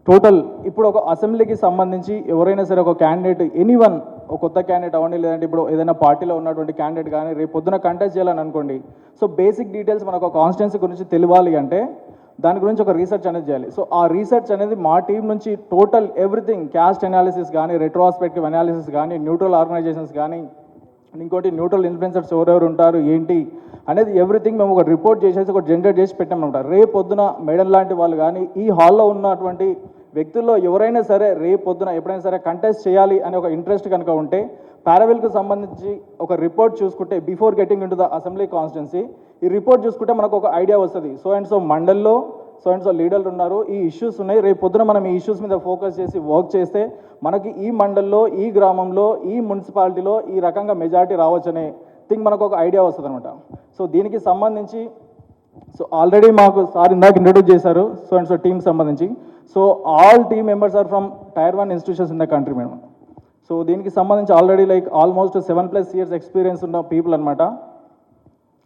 Speaker 3: టోటల్ ఇప్పుడు ఒక అసెంబ్లీకి సంబంధించి ఎవరైనా సరే ఒక క్యాండిడేట్, ఎనీవన్, ఒక కొత్త క్యాండిడేట్ అవ్వండి, లేదంటే ఇప్పుడు ఏదైనా పార్టీలో ఉన్నటువంటి క్యాండిడేట్ కానీ రేపు పొద్దున కంటెస్ట్ చేయాలని అనుకోండి. సో బేసిక్ డీటెయిల్స్ మనకు ఒక కాన్స్టిట్యున్సీ గురించి తెలియాలి అంటే దాని గురించి ఒక రీసెర్చ్ అనేది చేయాలి. సో ఆ రీసెర్చ్ అనేది మా టీం నుంచి టోటల్ ఎవ్రీథింగ్, క్యాస్ట్ అనాలిసిస్ కానీ, రెట్రోస్పెక్టివ్ అనాలిసిస్ కానీ, న్యూట్రల్ ఆర్గనైజేషన్స్ కానీ, ఇంకోటి న్యూట్రల్ ఇన్ఫ్లుయెన్సర్స్ ఎవరెవరు ఉంటారు ఏంటి అనేది ఎవ్రీథింగ్ మేము ఒక రిపోర్ట్ చేసేసి ఒక జనరేట్ చేసి పెట్టామన్నమాట. రేపు పొద్దున మేడం లాంటి వాళ్ళు కానీ, ఈ హాల్లో ఉన్నటువంటి వ్యక్తుల్లో ఎవరైనా సరే రేపు పొద్దున ఎప్పుడైనా సరే కంటెస్ట్ చేయాలి అనే ఒక ఇంట్రెస్ట్ కనుక ఉంటే పారావీల్కి సంబంధించి ఒక రిపోర్ట్ చూసుకుంటే before getting in to the assembly constituency ఈ రిపోర్ట్ చూసుకుంటే మనకు ఒక ఐడియా వస్తుంది. సో అండ్ సో మండల్లో సో అండ్ సో లీడర్లు ఉన్నారు, ఈ ఇష్యూస్ ఉన్నాయి, రేపు పొద్దున మనం ఈ ఇష్యూస్ మీద ఫోకస్ చేసి వర్క్ చేస్తే మనకి ఈ మండల్లో, ఈ గ్రామంలో, ఈ మున్సిపాలిటీలో ఈ రకంగా మెజారిటీ రావచ్చు అనే థింగ్ మనకు ఒక ఐడియా వస్తుంది అనమాట. సో దీనికి సంబంధించి సో ఆల్రెడీ మాకు సార్ ఇందాక ఇంట్రొడ్యూస్ చేశారు సో అండ్ సో టీమ్ సంబంధించి. So all team members are from Tier 1 institutions in the country madam. So దీనికి సంబంధించి already like almost 7+ years experience ఉన్న పీపుల్ అనమాట.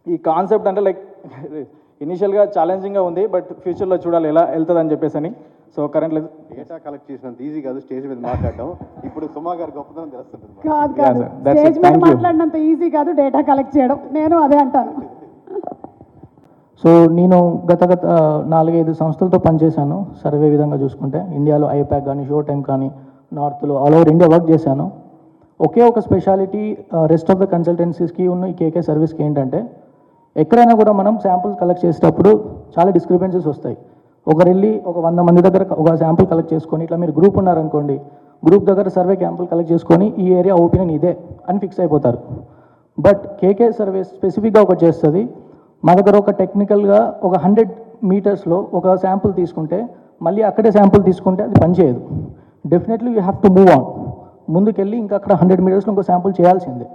Speaker 3: ఈ కాన్సెప్ట్ అంటే లైక్ ఇనిషియల్గా ఛాలెంజింగ్గా ఉంది, బట్ ఫ్యూచర్లో చూడాలి ఎలా వెళ్తుంది అని చెప్పేసి అని. సో కరెంట్
Speaker 2: డేటా కలెక్ట్ చేసినంత ఈజీ కాదు స్టేజ్ మీద మాట్లాడడం. ఇప్పుడు సుమా గారి గొప్పతనం తెలుస్తుంది.
Speaker 1: కాదు, స్టేజ్ మీద మాట్లాడినంత ఈజీ కాదు డేటా కలెక్ట్ చేయడం. నేను అదే అంటాను.
Speaker 4: సో నేను గత 4-5 సంస్థలతో పనిచేశాను. సర్వే విధంగా చూసుకుంటే ఇండియాలో ఐప్యాక్ కానీ, షో టైమ్ కానీ, నార్త్లో ఆల్ ఓవర్ ఇండియా వర్క్ చేశాను. ఒకే ఒక స్పెషాలిటీ రెస్ట్ ఆఫ్ ద కన్సల్టెన్సీస్కి ఉన్న ఈ కేకే సర్వీస్కి ఏంటంటే ఎక్కడైనా కూడా మనం శాంపుల్స్ కలెక్ట్ చేసేటప్పుడు చాలా డిస్క్రిపెన్సీస్ వస్తాయి. ఒకరు వెళ్ళి ఒక 100 మంది దగ్గర ఒక శాంపుల్ కలెక్ట్ చేసుకొని, ఇట్లా మీరు గ్రూప్ ఉన్నారనుకోండి, గ్రూప్ దగ్గర సర్వే క్యాంపుల్ కలెక్ట్ చేసుకొని ఈ ఏరియా ఒపీనియన్ ఇదే అని ఫిక్స్ అయిపోతారు. బట్ కేకే సర్వే స్పెసిఫిక్గా ఒకటి చేస్తుంది. మా దగ్గర ఒక టెక్నికల్గా ఒక 100 మీటర్స్లో ఒక శాంపుల్ తీసుకుంటే మళ్ళీ అక్కడే శాంపుల్ తీసుకుంటే అది పనిచేయదు. Definitely you have to move on, ముందుకెళ్ళి ఇంకా అక్కడ 100 మీటర్స్లో ఇంకో శాంపుల్ చేయాల్సిందే.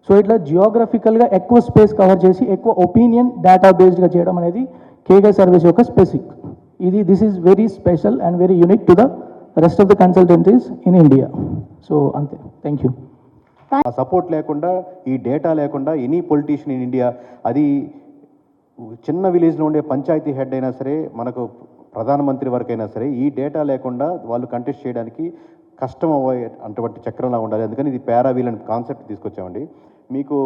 Speaker 4: సో ఇట్లా జియోగ్రఫికల్గా ఎక్కువ స్పేస్ కవర్ చేసి ఎక్కువ ఒపీనియన్ డేటా బేస్డ్గా చేయడం అనేది కేకే సర్వీస్ యొక్క specific. This is very special and very unique to the rest of the consultancies in India. So అంతే, థ్యాంక్ యూ.
Speaker 2: ఆ సపోర్ట్ లేకుండా, ఈ డేటా లేకుండా ఎనీ పొలిటీషియన్ ఇన్ ఇండియా అది చిన్న విలేజ్లో ఉండే పంచాయతీ హెడ్ అయినా సరే, మనకు ప్రధానమంత్రి వరకు అయినా సరే, ఈ డేటా లేకుండా వాళ్ళు కంటెస్ట్ చేయడానికి కష్టం అవ్వే అటువంటి చక్రంలా ఉండాలి. అందుకని ఇది పారావీల్ అనే కాన్సెప్ట్ తీసుకొచ్చామండి. మీకు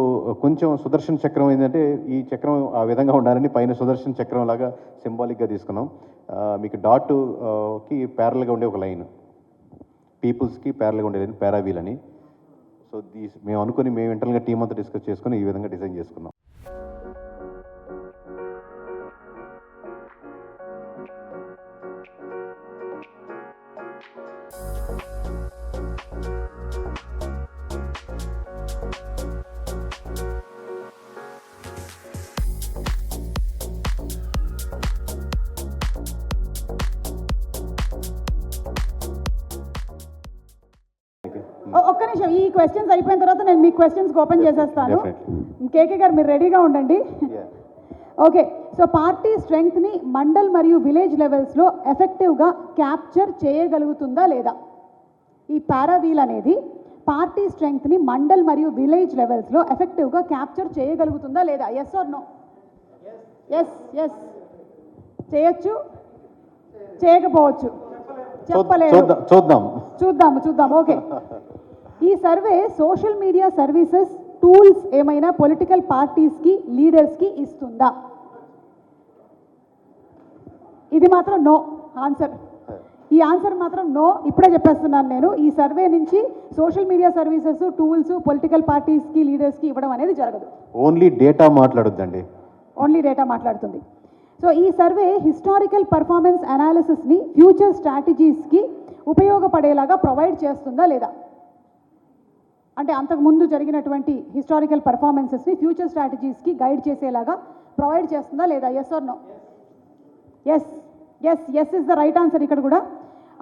Speaker 2: కొంచెం సుదర్శన్ చక్రం ఏంటంటే, ఈ చక్రం ఆ విధంగా ఉండాలని పైన సుదర్శన్ చక్రం లాగా సింబాలిక్గా తీసుకున్నాం. మీకు డాట్కి ప్యారల్గా ఉండే ఒక లైన్, పీపుల్స్కి ప్యారల్గా ఉండే లైన్ పారావీల్ అని. సో మేము అనుకుని మేము ఇంటర్నల్గా టీం అంతా డిస్కస్ చేసుకుని ఈ విధంగా డిజైన్ చేసుకున్నాం.
Speaker 1: ఒక్క నిమిషం, ఈ క్వశ్చన్స్ అయిపోయిన తర్వాత నేను మీ క్వశ్చన్స్ ఓపెన్ చేసేస్తాను.
Speaker 2: Definitely.
Speaker 1: కేకే గారు మీరు రెడీగా ఉండండి.
Speaker 2: Yeah.
Speaker 1: ఓకే, సో పార్టీ స్ట్రెంగ్త్ని మండల్ మరియు విలేజ్ లెవెల్స్లో ఎఫెక్టివ్గా క్యాప్చర్ చేయగలుగుతుందా లేదా? ఈ పారావీల్ అనేది పార్టీ స్ట్రెంగ్త్ని మండల్ మరియు విలేజ్ లెవెల్స్లో ఎఫెక్టివ్గా క్యాప్చర్ చేయగలుగుతుందా లేదా? Yes or no? Yes yes చేయొచ్చు, చేయకపోవచ్చు, చెప్పలేదు. చూద్దాము. ఓకే, ఈ survey social media services tools ఏమైనా పొలిటికల్ పార్టీస్కి లీడర్స్కి ఇస్తుందా? ఇది మాత్రం నో ఆన్సర్. ఈ ఆన్సర్ మాత్రం నో, ఇప్పుడే చెప్పేస్తున్నాను నేను. ఈ సర్వే నుంచి social media services tools political పార్టీస్కి లీడర్స్కి ఇవ్వడం అనేది జరగదు.
Speaker 2: ఓన్లీ డేటా మాట్లాడుద్దండి.
Speaker 1: ఓన్లీ డేటా మాట్లాడుతుంది. సో ఈ సర్వే హిస్టారికల్ పర్ఫార్మెన్స్ అనాలిసిస్ని ఫ్యూచర్ స్ట్రాటజీస్కి ఉపయోగపడేలాగా ప్రొవైడ్ చేస్తుందా లేదా? అంటే అంతకుముందు జరిగినటువంటి హిస్టారికల్ పర్ఫార్మెన్సెస్ని ఫ్యూచర్ స్ట్రాటజీస్కి గైడ్ చేసేలాగా ప్రొవైడ్ చేస్తుందా లేదా? Yes or no? Yes yes yes is the right answer. ఇక్కడ కూడా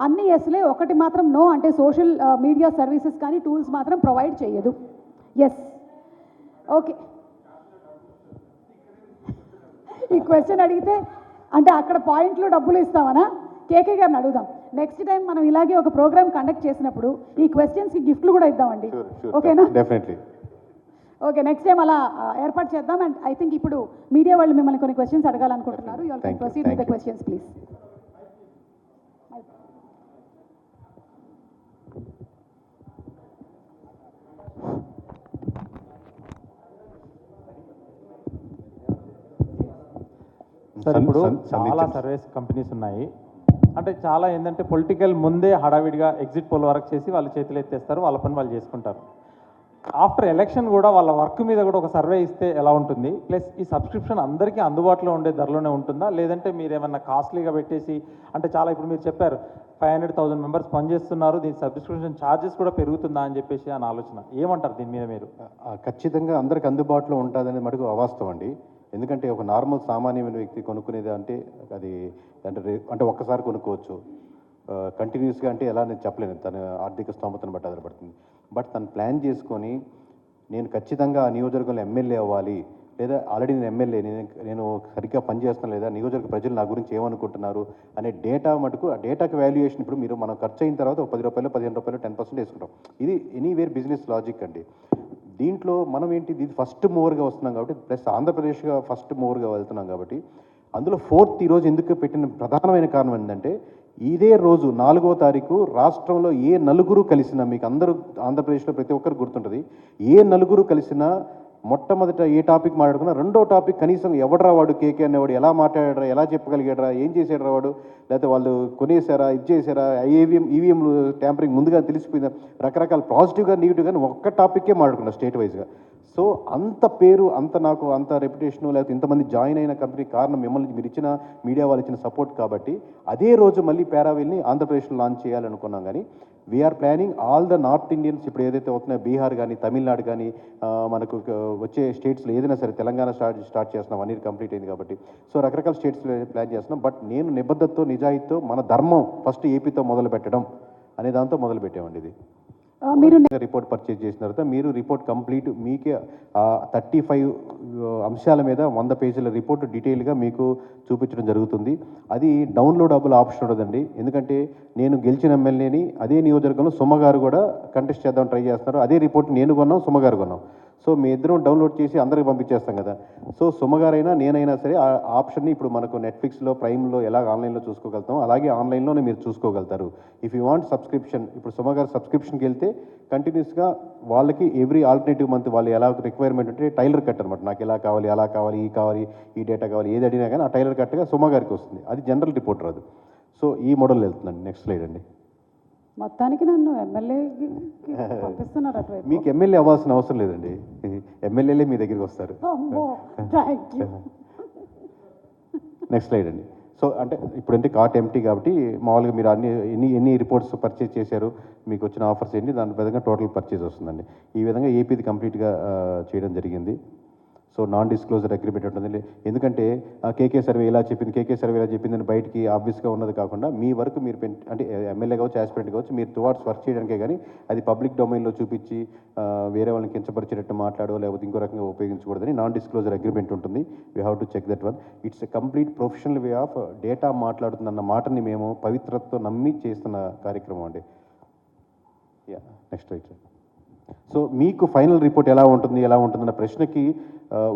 Speaker 1: అన్ని ఎస్లే, ఒకటి మాత్రం నో, అంటే సోషల్ మీడియా సర్వీసెస్ కానీ టూల్స్ మాత్రం ప్రొవైడ్ చేయదు. ఎస్. ఓకే, ఈ క్వశ్చన్ అడిగితే అంటే అక్కడ పాయింట్లు డబ్బులు ఇస్తామనా? కేకే గారిని అడుగుదాం. నెక్స్ట్ టైం మనం ఇలాగే ఒక ప్రోగ్రామ్ కండక్ట్ చేసినప్పుడు ఈ క్వశ్చన్స్కి గిఫ్ట్లు కూడా ఇద్దామండి. ఓకేనా?
Speaker 2: డెఫినెట్లీ.
Speaker 1: ఓకే, నెక్స్ట్ టైం అలా ఏర్పాటు చేద్దాం. అండ్ ఐ థింక్ ఇప్పుడు మీడియా వాళ్ళు మిమ్మల్ని కొన్ని క్వశ్చన్స్ అడగాలనుకుంటున్నారు. You all can proceed with the questions please.
Speaker 5: Sir, ఇప్పుడు చాలా సర్వీస్ కంపెనీస్ ఉన్నాయి. అంటే చాలా ఏంటంటే పొలిటికల్ ముందే హడావిడిగా ఎగ్జిట్ పోల్ వర్క్ చేసి వాళ్ళు చేతులు ఎత్తేస్తారు, వాళ్ళ పని వాళ్ళు చేసుకుంటారు. ఆఫ్టర్ ఎలక్షన్ కూడా వాళ్ళ వర్క్ మీద కూడా ఒక సర్వే ఇస్తే ఎలా ఉంటుంది? ప్లస్ ఈ సబ్స్క్రిప్షన్ అందరికీ అందుబాటులో ఉండే ధరలోనే ఉంటుందా, లేదంటే మీరు ఏమన్నా కాస్ట్లీగా పెట్టేసి, అంటే చాలా ఇప్పుడు మీరు చెప్పారు 500,000 మెంబర్స్ పనిచేస్తున్నారు, దీని సబ్స్క్రిప్షన్ ఛార్జెస్ కూడా పెరుగుతుందా అని చెప్పేసి అని ఆలోచన, ఏమంటారు దీని మీద మీరు?
Speaker 2: ఖచ్చితంగా అందరికి అందుబాటులో ఉంటుందనే మటుకు అవాస్తవం అండి. ఎందుకంటే ఒక నార్మల్ సామాన్యమైన వ్యక్తి కొనుక్కునేది అంటే అది అంటే ఒక్కసారి కొనుక్కోవచ్చు, కంటిన్యూస్గా అంటే ఎలా నేను చెప్పలేను, తన ఆర్థిక స్తోమతను బట్టి ఆధారపడుతుంది. బట్ తను ప్లాన్ చేసుకొని నేను ఖచ్చితంగా ఆ నియోజకవర్గంలో ఎమ్మెల్యే అవ్వాలి, లేదా ఆల్రెడీ నేను ఎమ్మెల్యే, నేను సరిగ్గా పనిచేస్తాను, లేదా నియోజకవర్గ ప్రజలు నా గురించి ఏమనుకుంటున్నారు అనే డేటా మటుకు, ఆ డేటాకి వాల్యుయేషన్ ఇప్పుడు మీరు మనం ఖర్చు అయిన తర్వాత ఒక ₹10, ₹15, 10% వేసుకుంటాం. ఇది ఎనీవేర్ బిజినెస్ లాజిక్ అండి. దీంట్లో మనం ఏంటి, ఇది ఫస్ట్ మూవర్గా వస్తున్నాం కాబట్టి, ప్లస్ ఆంధ్రప్రదేశ్గా ఫస్ట్ మూవర్గా వెళ్తున్నాం కాబట్టి, అందులో 4th ఈరోజు ఎందుకు పెట్టిన ప్రధానమైన కారణం ఏంటంటే, ఇదే రోజు 4వ తారీఖు రాష్ట్రంలో ఏ నలుగురు కలిసినా, మీకు అందరూ ఆంధ్రప్రదేశ్లో ప్రతి ఒక్కరు గుర్తుంటుంది, ఏ నలుగురు కలిసినా మొట్టమొదట ఏ టాపిక్ మాట్లాడుకున్నా రెండో టాపిక్ కనీసం ఎవడరా వాడు కేకే అనేవాడు, ఎలా మాట్లాడారా, ఎలా చెప్పగలిగాడరా, ఏం చేసాడరా వాడు, లేకపోతే వాళ్ళు కొనేసారా, ఇది చేశారా, ఈవీఎంలు ట్యాంపరింగ్ ముందుగా తెలిసిపోయిందా, రకరకాల పాజిటివ్గా నెగిటివ్గా ఒక్క టాపిక్కే మాట్లాడుకున్నా స్టేట్ వైజ్గా. సో అంత పేరు, నాకు అంత రెప్యుటేషను, లేకపోతే ఇంతమంది జాయిన్ అయిన కంపెనీ కారణం మిమ్మల్ని, మీరు ఇచ్చిన మీడియా వాళ్ళు ఇచ్చిన సపోర్ట్ కాబట్టి, అదే రోజు మళ్ళీ పారావీల్ని ఆంధ్రప్రదేశ్లో లాంచ్ చేయాలనుకున్నాం. కానీ we're planning all the north Indians, ఇప్పుడు ఏదైతే అవుతున్నాయో బీహార్ కానీ తమిళనాడు కానీ మనకు వచ్చే స్టేట్స్లో ఏదైనా సరే, తెలంగాణ స్టార్ట్ చేస్తున్నాం, 1 year కంప్లీట్ అయింది కాబట్టి, సో రకరకాల స్టేట్స్లో ప్లాన్ చేస్తున్నాం. బట్ నేను నిబద్ధతతో, నిజాయితీతో, మన ధర్మం ఫస్ట్ ఏపీతో మొదలు పెట్టడం అనే దాంతో మొదలు పెట్టామండి. ఇది
Speaker 1: మీరు
Speaker 2: రిపోర్ట్ పర్చేజ్ చేసిన తర్వాత మీరు రిపోర్ట్ కంప్లీట్ మీకే 35 అంశాల మీద 100 పేజీల రిపోర్ట్ డీటెయిల్గా మీకు చూపించడం జరుగుతుంది. అది డౌన్లోడబుల్ ఆప్షన్ ఉండదండి. ఎందుకంటే నేను గెలిచిన ఎమ్మెల్యేని అదే నియోజకవర్గంలో సుమ గారు కూడా కంటెస్ట్ చేద్దాం ట్రై చేస్తున్నారు. అదే రిపోర్ట్ నేను కొన్నాం, సుమ గారు కొన్నాం. సో మీ ఇద్దరం డౌన్లోడ్ చేసి అందరికి పంపించేస్తాం కదా. సో సుమగారైనా నేనైనా సరే ఆ ఆప్షన్ని ఇప్పుడు మనకు నెట్ఫ్లిక్స్లో, ప్రైమ్లో ఎలా ఆన్లైన్లో చూసుకోగలుగుతాం, అలాగే ఆన్లైన్లోనే మీరు చూసుకోగలుగుతారు. ఇఫ్ యూ వాంట్ సబ్స్క్రిప్షన్, ఇప్పుడు సుమగారు సబ్స్క్రిప్షన్కి వెళ్తే కంటిన్యూస్గా వాళ్ళకి ఎవ్రీ ఆల్టర్నేటివ్ మంత్ వాళ్ళు ఎలా రిక్వైర్మెంట్ ఉంటే టైలర్ కట్ అనమాట, నాకు ఎలా కావాలి, అలా కావాలి, ఈ డేటా కావాలి, ఏది అడిగినా కానీ ఆ టైలర్ కట్గా సుమగారికి వస్తుంది. అది జనరల్ రిపోర్ట్ రాదు. సో ఈ మోడల్ వెళ్తుందండి. నెక్స్ట్ స్లైడ్ అండి.
Speaker 1: మొత్తానికి నన్ను ఎమ్మెల్యేకి పంపిస్తున్నారు అటువైపు.
Speaker 2: మీకు ఎమ్మెల్యే అవ్వాల్సిన అవసరం లేదండి, ఎమ్మెల్యేలే మీ దగ్గరికి వస్తారు.
Speaker 1: అమ్మో, థ్యాంక్ యూ.
Speaker 2: నెక్స్ట్ స్లైడ్ అండి. సో అంటే ఇప్పుడంటే కార్ట్ ఎంటీ కాబట్టి మామూలుగా మీరు ఎన్ని రిపోర్ట్స్ పర్చేజ్ చేశారు, మీకు వచ్చిన ఆఫర్స్ ఏంటి, దాని విధంగా టోటల్ పర్చేజ్ వస్తుందండి. ఈ విధంగా ఏపీది కంప్లీట్గా చేయడం జరిగింది. సో నాన్ డిస్క్లోజర్ అగ్రిమెంట్ ఉంటుంది. ఎందుకంటే కేకే సర్వే ఇలా చెప్పింది అని బయటికి ఆబ్వియస్గా ఉన్నది కాకుండా మీ వరకు మీరు అంటే ఎమ్మెల్యే కావచ్చు, యాస్పిరెంట్ కావచ్చు, మీరు టువార్డ్స్ వర్క్ చేయడానికే కానీ అది పబ్లిక్ డొమైన్లో చూపించి వేరే వాళ్ళని కించపరిచేటట్టు మాట్లాడో లేకపోతే ఇంకో రకంగా ఉపయోగించకూడదని నాన్ డిస్క్లోజర్ అగ్రిమెంట్ ఉంటుంది. We have to check that one. It's a complete professional way of data మాట్లాడుతుందన్న మాటని మేము పవిత్రతతో నమ్మి చేస్తున్న కార్యక్రమం అండి. Next right. సో మీకు ఫైనల్ రిపోర్ట్ ఎలా ఉంటుందన్న ప్రశ్నకి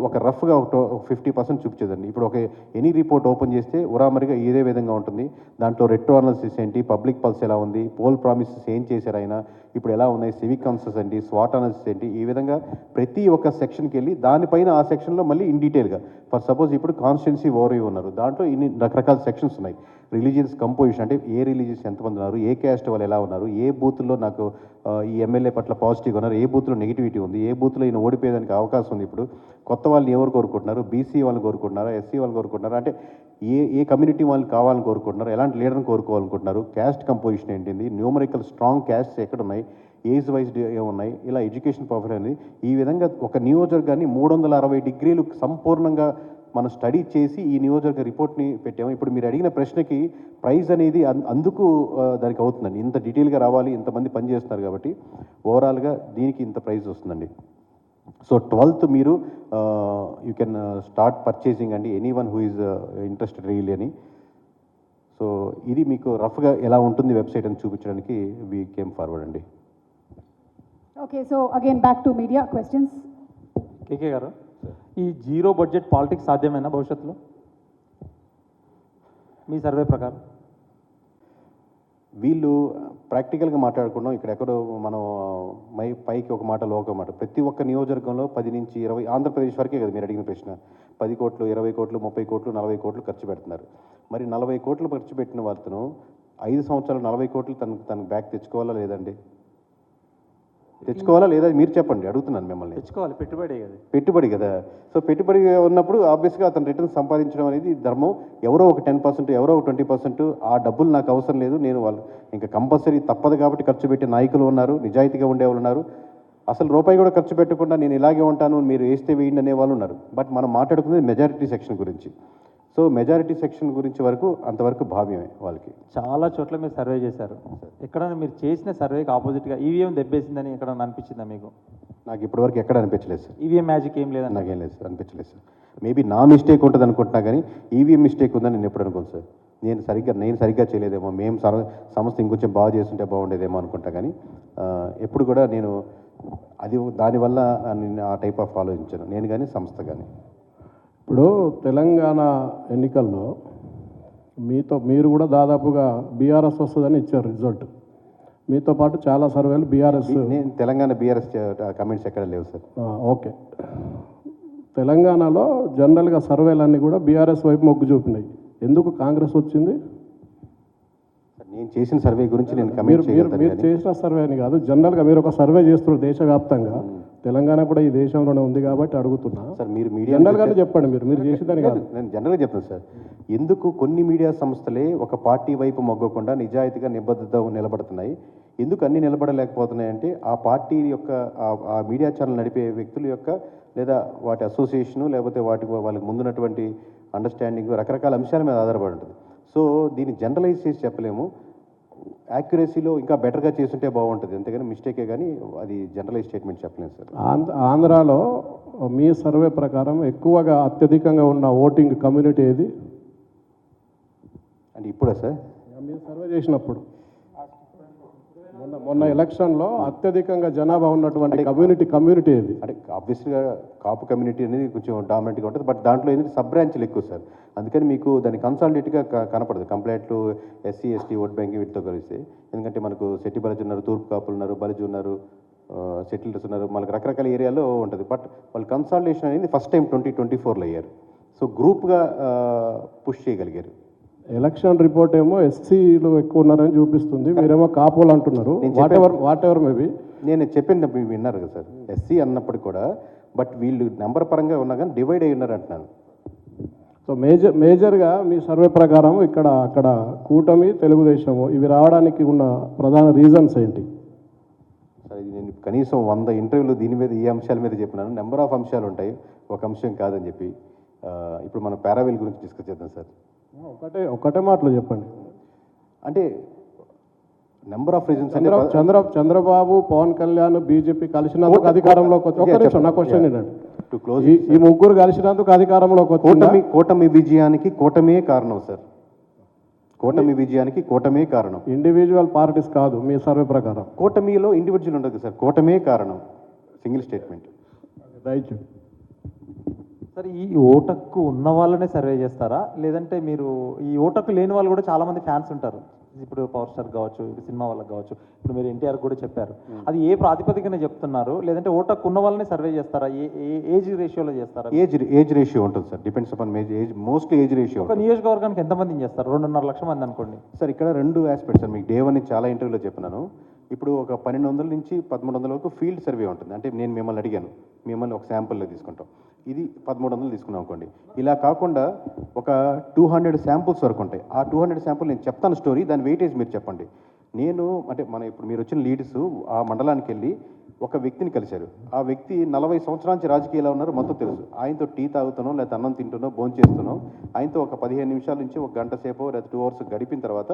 Speaker 2: ఒక రఫ్గా ఒక 50% చూపించేదండి. ఇప్పుడు ఒక ఎనీ రిపోర్ట్ ఓపెన్ చేస్తే ఉరామరిగా ఇదే విధంగా ఉంటుంది. దాంట్లో రెట్రో అనాలిసిస్ ఏంటి, పబ్లిక్ పల్స్ ఎలా ఉంది, పోల్ ప్రామిసెస్ ఏం చేశారు ఆయన, ఇప్పుడు ఎలా ఉన్నాయి, సివిక్ కన్సెస్ ఏంటి, స్వాట్ అనాలిసిస్ ఏంటి, ఈ విధంగా ప్రతి ఒక్క సెక్షన్కి వెళ్ళి దానిపైన ఆ సెక్షన్లో మళ్ళీ ఇన్ డీటెయిల్గా ఫర్ సపోజ్ ఇప్పుడు కాన్స్టిట్యున్సీ ఓవర్వ్యూ ఉన్నారు, దాంట్లో ఇన్ని రకరకాల సెక్షన్స్ ఉన్నాయి. రిలీజియన్స్ కంపోజిషన్ అంటే ఏ రిలీజియన్స్ ఎంతమంది ఉన్నారు, ఏ క్యాస్ట్ వాళ్ళు ఎలా ఉన్నారు, ఏ బూత్లో నాకు ఈ ఎమ్మెల్యే పట్ల పాజిటివ్గా ఉన్నారు, ఏ బూత్లో నెగిటివిటీ ఉంది, ఏ బూత్లో ఈయన ఓడిపోయేదానికి అవకాశం ఉంది, ఇప్పుడు కొత్త వాళ్ళని ఎవరు కోరుకుంటున్నారు, బీసీ వాళ్ళని కోరుకుంటున్నారా, ఎస్సీ వాళ్ళని కోరుకుంటున్నారా, అంటే ఏ కమ్యూనిటీ వాళ్ళని కావాలని కోరుకుంటున్నారు, ఎలాంటి లీడర్ని కోరుకోవాలనుకుంటున్నారు, క్యాస్ట్ కంపోజిషన్ ఏంటింది, న్యూమరికల్ స్ట్రాంగ్ క్యాస్ట్స్ ఎక్కడ ఉన్నాయి, ఏజ్ వైజ్ ఏమున్నాయి, ఇలా ఎడ్యుకేషన్ ప్రొఫైల్ అనేది ఈ విధంగా ఒక నియోజకవర్గాన్ని 360 డిగ్రీలు సంపూర్ణంగా మనం స్టడీ చేసి ఈ నియోజకవర్గ రిపోర్ట్ని పెట్టాము. ఇప్పుడు మీరు అడిగిన ప్రశ్నకి ప్రైజ్ అనేది అందుకు దానికి అవుతుందండి. ఇంత డీటెయిల్గా రావాలి, ఇంతమంది పనిచేస్తున్నారు కాబట్టి ఓవరాల్గా దీనికి ఇంత ప్రైజ్ వస్తుందండి. సో 12th మీరు యూ కెన్ స్టార్ట్ పర్చేసింగ్ అండి, any one who is interested really అని. సో ఇది మీకు రఫ్గా ఎలా ఉంటుంది వెబ్సైట్ అని చూపించడానికి వీ కేమ్ ఫార్వర్డ్ అండి.
Speaker 1: Okay, so again back to media questions.
Speaker 5: KK గారు, ఈ జీరో బడ్జెట్ పాలిటిక్స్ సాధ్యమేనా భవిష్యత్తులో మీ సర్వే ప్రకారం?
Speaker 2: వీళ్ళు ప్రాక్టికల్గా మాట్లాడుకున్నాం, ఇక్కడ ఎక్కడో మనం పైకి ఒక మాట లోక మాట. ప్రతి ఒక్క నియోజకవర్గంలో 10 నుంచి 20, ఆంధ్రప్రదేశ్ వరకే కదా మీరు అడిగిన ప్రశ్న, 10 కోట్లు, 20 కోట్లు, 30 కోట్లు, 40 కోట్లు ఖర్చు పెడుతున్నారు. మరి 40 కోట్లు ఖర్చు పెట్టిన వాళ్ళను 5 సంవత్సరాలు 40 కోట్లు తనకు బ్యాక్ తెచ్చుకోవాలా లేదండి? తెచ్చుకోవాలా లేదా మీరు చెప్పండి, అడుగుతున్నాను మిమ్మల్ని.
Speaker 5: తెచ్చుకోవాలి,
Speaker 2: పెట్టుబడి కదా. సో పెట్టుబడి ఉన్నప్పుడు ఆబ్వియస్గా అతను రిటర్న్ సంపాదించడం అనేది ధర్మం. ఎవరో ఒక 10%, ఎవరో ఒక 20% ఆ డబ్బులు నాకు అవసరం లేదు, నేను వాళ్ళు ఇంకా కంపల్సరీ తప్పదు కాబట్టి ఖర్చు పెట్టే నాయకులు ఉన్నారు, నిజాయితీగా ఉండేవాళ్ళు ఉన్నారు, అసలు రూపాయి కూడా ఖర్చు పెట్టకుండా నేను ఇలాగే ఉంటాను, మీరు వేస్తే వేయండి అనే వాళ్ళు ఉన్నారు. బట్ మనం మాట్లాడుకునేది మెజారిటీ సెక్షన్ గురించి. సో మెజారిటీ సెక్షన్ గురించి వరకు అంతవరకు భావ్యమే వాళ్ళకి.
Speaker 5: చాలా చోట్ల మీరు సర్వే చేశారు, ఎక్కడైనా మీరు చేసిన సర్వేకి ఆపోజిట్గా ఈవీఎం దెబ్బేసిందని ఎక్కడైనా అనిపించిందా మీకు?
Speaker 2: నాకు ఇప్పటివరకు ఎక్కడ అనిపించలేదు సార్.
Speaker 5: ఈవీఎం మ్యాజిక్ ఏం లేదని?
Speaker 2: నాకేం లేదు సార్, అనిపించలేదు సార్. మేబీ నా మిస్టేక్ ఉంటుంది అనుకుంటున్నా కానీ ఈవీఎం మిస్టేక్ ఉందని నేను ఎప్పుడు అనుకోను సార్. నేను సరిగ్గా చేయలేదేమో, మేము సంస్థ ఇంకొంచెం బాగా చేస్తుంటే బాగుండేదేమో అనుకుంటా కానీ ఎప్పుడు కూడా నేను దానివల్ల నేను ఆ టైప్ ఆఫ్ ఆలోచించాను, నేను కానీ సంస్థ కానీ.
Speaker 6: ఇప్పుడు తెలంగాణ ఎన్నికల్లో మీరు కూడా దాదాపుగా బీఆర్ఎస్ వస్తుందని ఇచ్చారు రిజల్ట్. మీతో పాటు చాలా సర్వేలు బీఆర్ఎస్.
Speaker 2: నేను తెలంగాణ బీఆర్ఎస్ కమెంట్స్ ఎక్కడ లేవు సార్.
Speaker 6: ఓకే, తెలంగాణలో జనరల్గా సర్వేలన్నీ కూడా బీఆర్ఎస్ వైపు మొగ్గు చూపినాయి. ఎందుకు కాంగ్రెస్ వచ్చింది?
Speaker 2: నేను చేసిన సర్వే గురించి నేను
Speaker 6: మీరు చేసిన సర్వే అని కాదు, జనరల్గా మీరు ఒక సర్వే చేస్తున్నారు దేశవ్యాప్తంగా, తెలంగాణ కూడా ఈ దేశంలోనే ఉంది కాబట్టి అడుగుతున్నా
Speaker 2: సార్. మీరు మీడియా
Speaker 6: జనరల్గానే చెప్పండి, మీరు చేసేదాన్ని కాదు.
Speaker 2: నేను జనరల్గా చెప్తాను సార్. ఎందుకు కొన్ని మీడియా సంస్థలే ఒక పార్టీ వైపు మొగ్గకుండా నిజాయితీగా నిబద్ధత నిలబడుతున్నాయి, ఎందుకు అన్ని నిలబడలేకపోతున్నాయంటే ఆ పార్టీ యొక్క ఆ మీడియా ఛానల్ నడిపే వ్యక్తుల యొక్క లేదా వాటి అసోసియేషను లేకపోతే వాళ్ళకి ముందున్నటువంటి అండర్స్టాండింగ్ రకరకాల అంశాల మీద ఆధారపడి ఉంటుంది. సో దీన్ని జనరలైజ్ చేసి చెప్పలేము, యాక్యురసీలో ఇంకా బెటర్గా చేస్తుంటే బాగుంటుంది, అంతేగాని మిస్టేకే కానీ అది జనరలైజ్ స్టేట్మెంట్ చెప్పలేము సార్.
Speaker 6: ఆంధ్రాలో మీ సర్వే ప్రకారం ఎక్కువగా అత్యధికంగా ఉన్న ఓటింగ్ కమ్యూనిటీ ఏది
Speaker 2: అంటే ఇప్పుడా సార్?
Speaker 6: మీరు సర్వే చేసినప్పుడు మొన్న ఎలక్షన్లో అత్యధికంగా జనాభా ఉన్నటువంటి కమ్యూనిటీ ఇది.
Speaker 2: అంటే ఆబ్వియస్గా కాపు కమ్యూనిటీ అనేది కొంచెం డామినెంట్గా ఉంటుంది, బట్ దాంట్లో ఏంటంటే సబ్ బ్రాంచ్లు ఎక్కువ సార్. అందుకని మీకు దాని కన్సాలిడేట్గా కనపడదు compared to SC ST vote bank వీటితో కలిస్తే. ఎందుకంటే మనకు సెట్టి బలిజు ఉన్నారు, తూర్పు కాపులు ఉన్నారు, బలిజు ఉన్నారు, సెటిల్స్ ఉన్నారు, మనకు రకరకాల ఏరియాలో ఉంటుంది. బట్ వాళ్ళు కన్సాలిడేషన్ అనేది ఫస్ట్ టైం 2024లో అయ్యారు. సో గ్రూప్గా పుష్ చేయగలిగారు.
Speaker 6: ఎలక్షన్ రిపోర్ట్ ఏమో ఎస్సీలు ఎక్కువ ఉన్నారని చూపిస్తుంది, మీరేమో కాపోలు అంటున్నారు. వాట్ ఎవర్ మేబీ
Speaker 2: నేను చెప్పింది విన్నారు కదా సార్, ఎస్సీ అన్నప్పుడు కూడా, బట్ వీళ్ళు నెంబర్ పరంగా ఉన్నా కానీ డివైడ్ అయ్యి ఉన్నారు అంటున్నాను.
Speaker 6: సో మేజర్గా మీ సర్వే ప్రకారం అక్కడ కూటమి, తెలుగుదేశము ఇవి రావడానికి ఉన్న ప్రధాన రీజన్స్ ఏంటి?
Speaker 2: సార్ ఇది నేను కనీసం 100 ఇంటర్వ్యూలు దీని మీద ఈ అంశాల మీద చెప్పినాను. నెంబర్ ఆఫ్ అంశాలు ఉంటాయి, ఒక అంశం కాదని చెప్పి. ఇప్పుడు మనం పారావెల్ గురించి డిస్కస్ చేద్దాం సార్.
Speaker 6: ఒకటే మాటలో చెప్పండి.
Speaker 2: అంటే నెంబర్ ఆఫ్ రీజన్స్ అంటే
Speaker 6: చంద్రబాబు, పవన్ కళ్యాణ్, బీజేపీ కలిసినందుకు అధికారంలోకి వచ్చి ఒక నిమిషం నా క్వశ్చన్ ఏంటంటే ఈ ముగ్గురు కలిసినందుకు అధికారంలోకి వచ్చి
Speaker 2: కూటమి విజయానికి కూటమే కారణం సార్. కూటమి విజయానికి కూటమే కారణం,
Speaker 6: ఇండివిజువల్ పార్టీస్ కాదు మీ సర్వే ప్రకారం.
Speaker 2: కూటమిలో ఇండివిజువల్ ఉండదు సార్, కూటమే కారణం. Single statement.
Speaker 6: రైట్
Speaker 5: సార్, ఈ ఓటక్కు ఉన్న వాళ్ళనే సర్వే చేస్తారా, లేదంటే మీరు ఈ ఓటక్కు లేని వాళ్ళు కూడా చాలామంది ఫ్యాన్స్ ఉంటారు, ఇప్పుడు పవర్ స్టార్ కావచ్చు, సినిమా వాళ్ళకి కావచ్చు, ఇప్పుడు మీరు ఎన్టీఆర్ కూడా చెప్పారు, అది ఏ ప్రాతిపదికన చెప్తున్నారు, లేదంటే ఓటక్కు ఉన్న వాళ్ళని సర్వే చేస్తారా, ఏజ్ రేషియోలో చేస్తారా?
Speaker 2: ఏజ్ రేషియో ఉంటుంది sir, depends upon age, mostly age ratio.
Speaker 5: ఒక నియోజకవర్గానికి ఎంతమందిని చేస్తారు? 2.5 లక్షల మంది అనుకోండి
Speaker 2: సార్. ఇక్కడ 2 ఆస్పెక్ట్స్ సార్, మీకు డే 1 చాలా ఇంటర్వ్యూలో చెప్పినాను. ఇప్పుడు ఒక 1200 నుంచి 1300 వరకు ఫీల్డ్ సర్వే ఉంటుంది. అంటే నేను మిమ్మల్ని అడిగాను, మిమ్మల్ని ఒక శాంపుల్లో తీసుకుంటాం, ఇది 1300 తీసుకున్నాం అనుకోండి. ఇలా కాకుండా ఒక 200 శాంపుల్స్ వరకు ఉంటాయి. ఆ 200 శాంపుల్ నేను చెప్తాను స్టోరీ, దాని వెయిటేజ్ మీరు చెప్పండి. నేను అంటే ఇప్పుడు మీరు వచ్చిన లీడ్స్ ఆ మండలానికి వెళ్ళి ఒక వ్యక్తిని కలిశారు. ఆ వ్యక్తి 40 సంవత్సరాల నుంచి రాజకీయాల్లో ఉన్నారు, మొత్తం తెలుసు. ఆయనతో టీ తాగుతున్నాం, లేదా అన్నం తింటున్నాం, భోజనం చేస్తున్నాం. ఆయనతో ఒక 15 నిమిషాల నుంచి ఒక గంట సేపు లేదా 2 అవర్స్ గడిపిన తర్వాత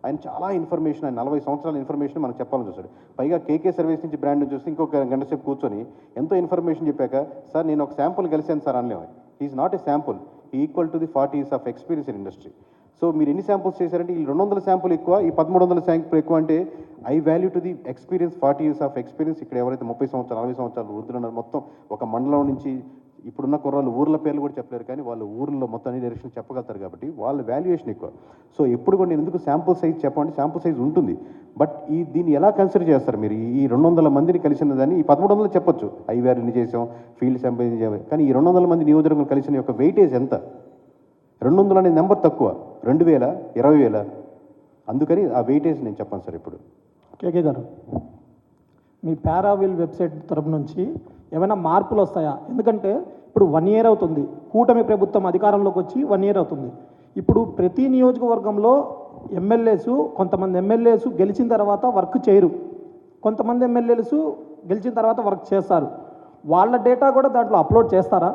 Speaker 2: ఆయన చాలా ఇన్ఫర్మేషన్, ఆయన 40 సంవత్సరాల ఇన్ఫర్మేషన్ మనకు చెప్పాలని చూస్తాడు. పైగా కేకే సర్వీస్ నుంచి బ్రాండ్ చూస్తే ఇంకొక గంట సేపు కూర్చొని ఎంతో ఇన్ఫర్మేషన్ చెప్పాక, సార్ నేను ఒక శాంపుల్ కలిసాను సార్ అనలేము. Is not a sample, equal to the 40 years of experience in industry. So మీరు ఎన్ని శాంపుల్స్ చేశారంటే ఈ 200 శాంపుల్ ఎక్కువ, ఈ 1300 శాంపుల్ ఎక్కువ. అంటే I value to the experience, 40 years of experience. ఇక్కడ ఎవరైతే 30 సంవత్సరాలు 40 సంవత్సరాలు వృద్ధులున్నారు, మొత్తం ఒక మండలం నుంచి ఇప్పుడున్న కుర్రాళ్ళు ఊర్ల పేర్లు కూడా చెప్పలేరు, కానీ వాళ్ళు ఊర్లో మొత్తం అన్ని డైరెక్షన్ చెప్పగలుగుతారు కాబట్టి వాళ్ళ వాల్యుయేషన్ ఎక్కువ. సో ఎప్పుడు కూడా నేను ఎందుకు శాంపుల్ సైజ్ చెప్పండి, శాంపుల్ సైజ్ ఉంటుంది, బట్ దీన్ని ఎలా కన్సిడర్ చేస్తారు మీరు? ఈ 200 మందిని కలిసిన దాన్ని ఈ 1300 చెప్పొచ్చు, ఐవీఆర్ ఎన్ని చేసాం, ఫీల్డ్ శాంపుల్ చేయాలి, కానీ ఈ 200 మంది నియోజకవర్గం కలిసిన యొక్క వెయిటేజ్ ఎంత? 200 అనే నెంబర్ తక్కువ, 2000, 20,000. అందుకని ఆ వెయిటేజ్ నేను చెప్పాను సార్. ఇప్పుడు
Speaker 7: కేకే గారు, మీ పారావిల్ వెబ్సైట్ తరపు నుంచి ఏమైనా మార్పులు వస్తాయా? ఎందుకంటే ఇప్పుడు 1 year అవుతుంది, కూటమి ప్రభుత్వం అధికారంలోకి వచ్చి 1 year అవుతుంది. ఇప్పుడు ప్రతి నియోజకవర్గంలో కొంతమంది ఎమ్మెల్యేస్ గెలిచిన తర్వాత వర్క్ చేయరు, కొంతమంది ఎమ్మెల్యేలు గెలిచిన తర్వాత వర్క్ చేస్తారు. వాళ్ళ డేటా కూడా దాంట్లో అప్లోడ్ చేస్తారా?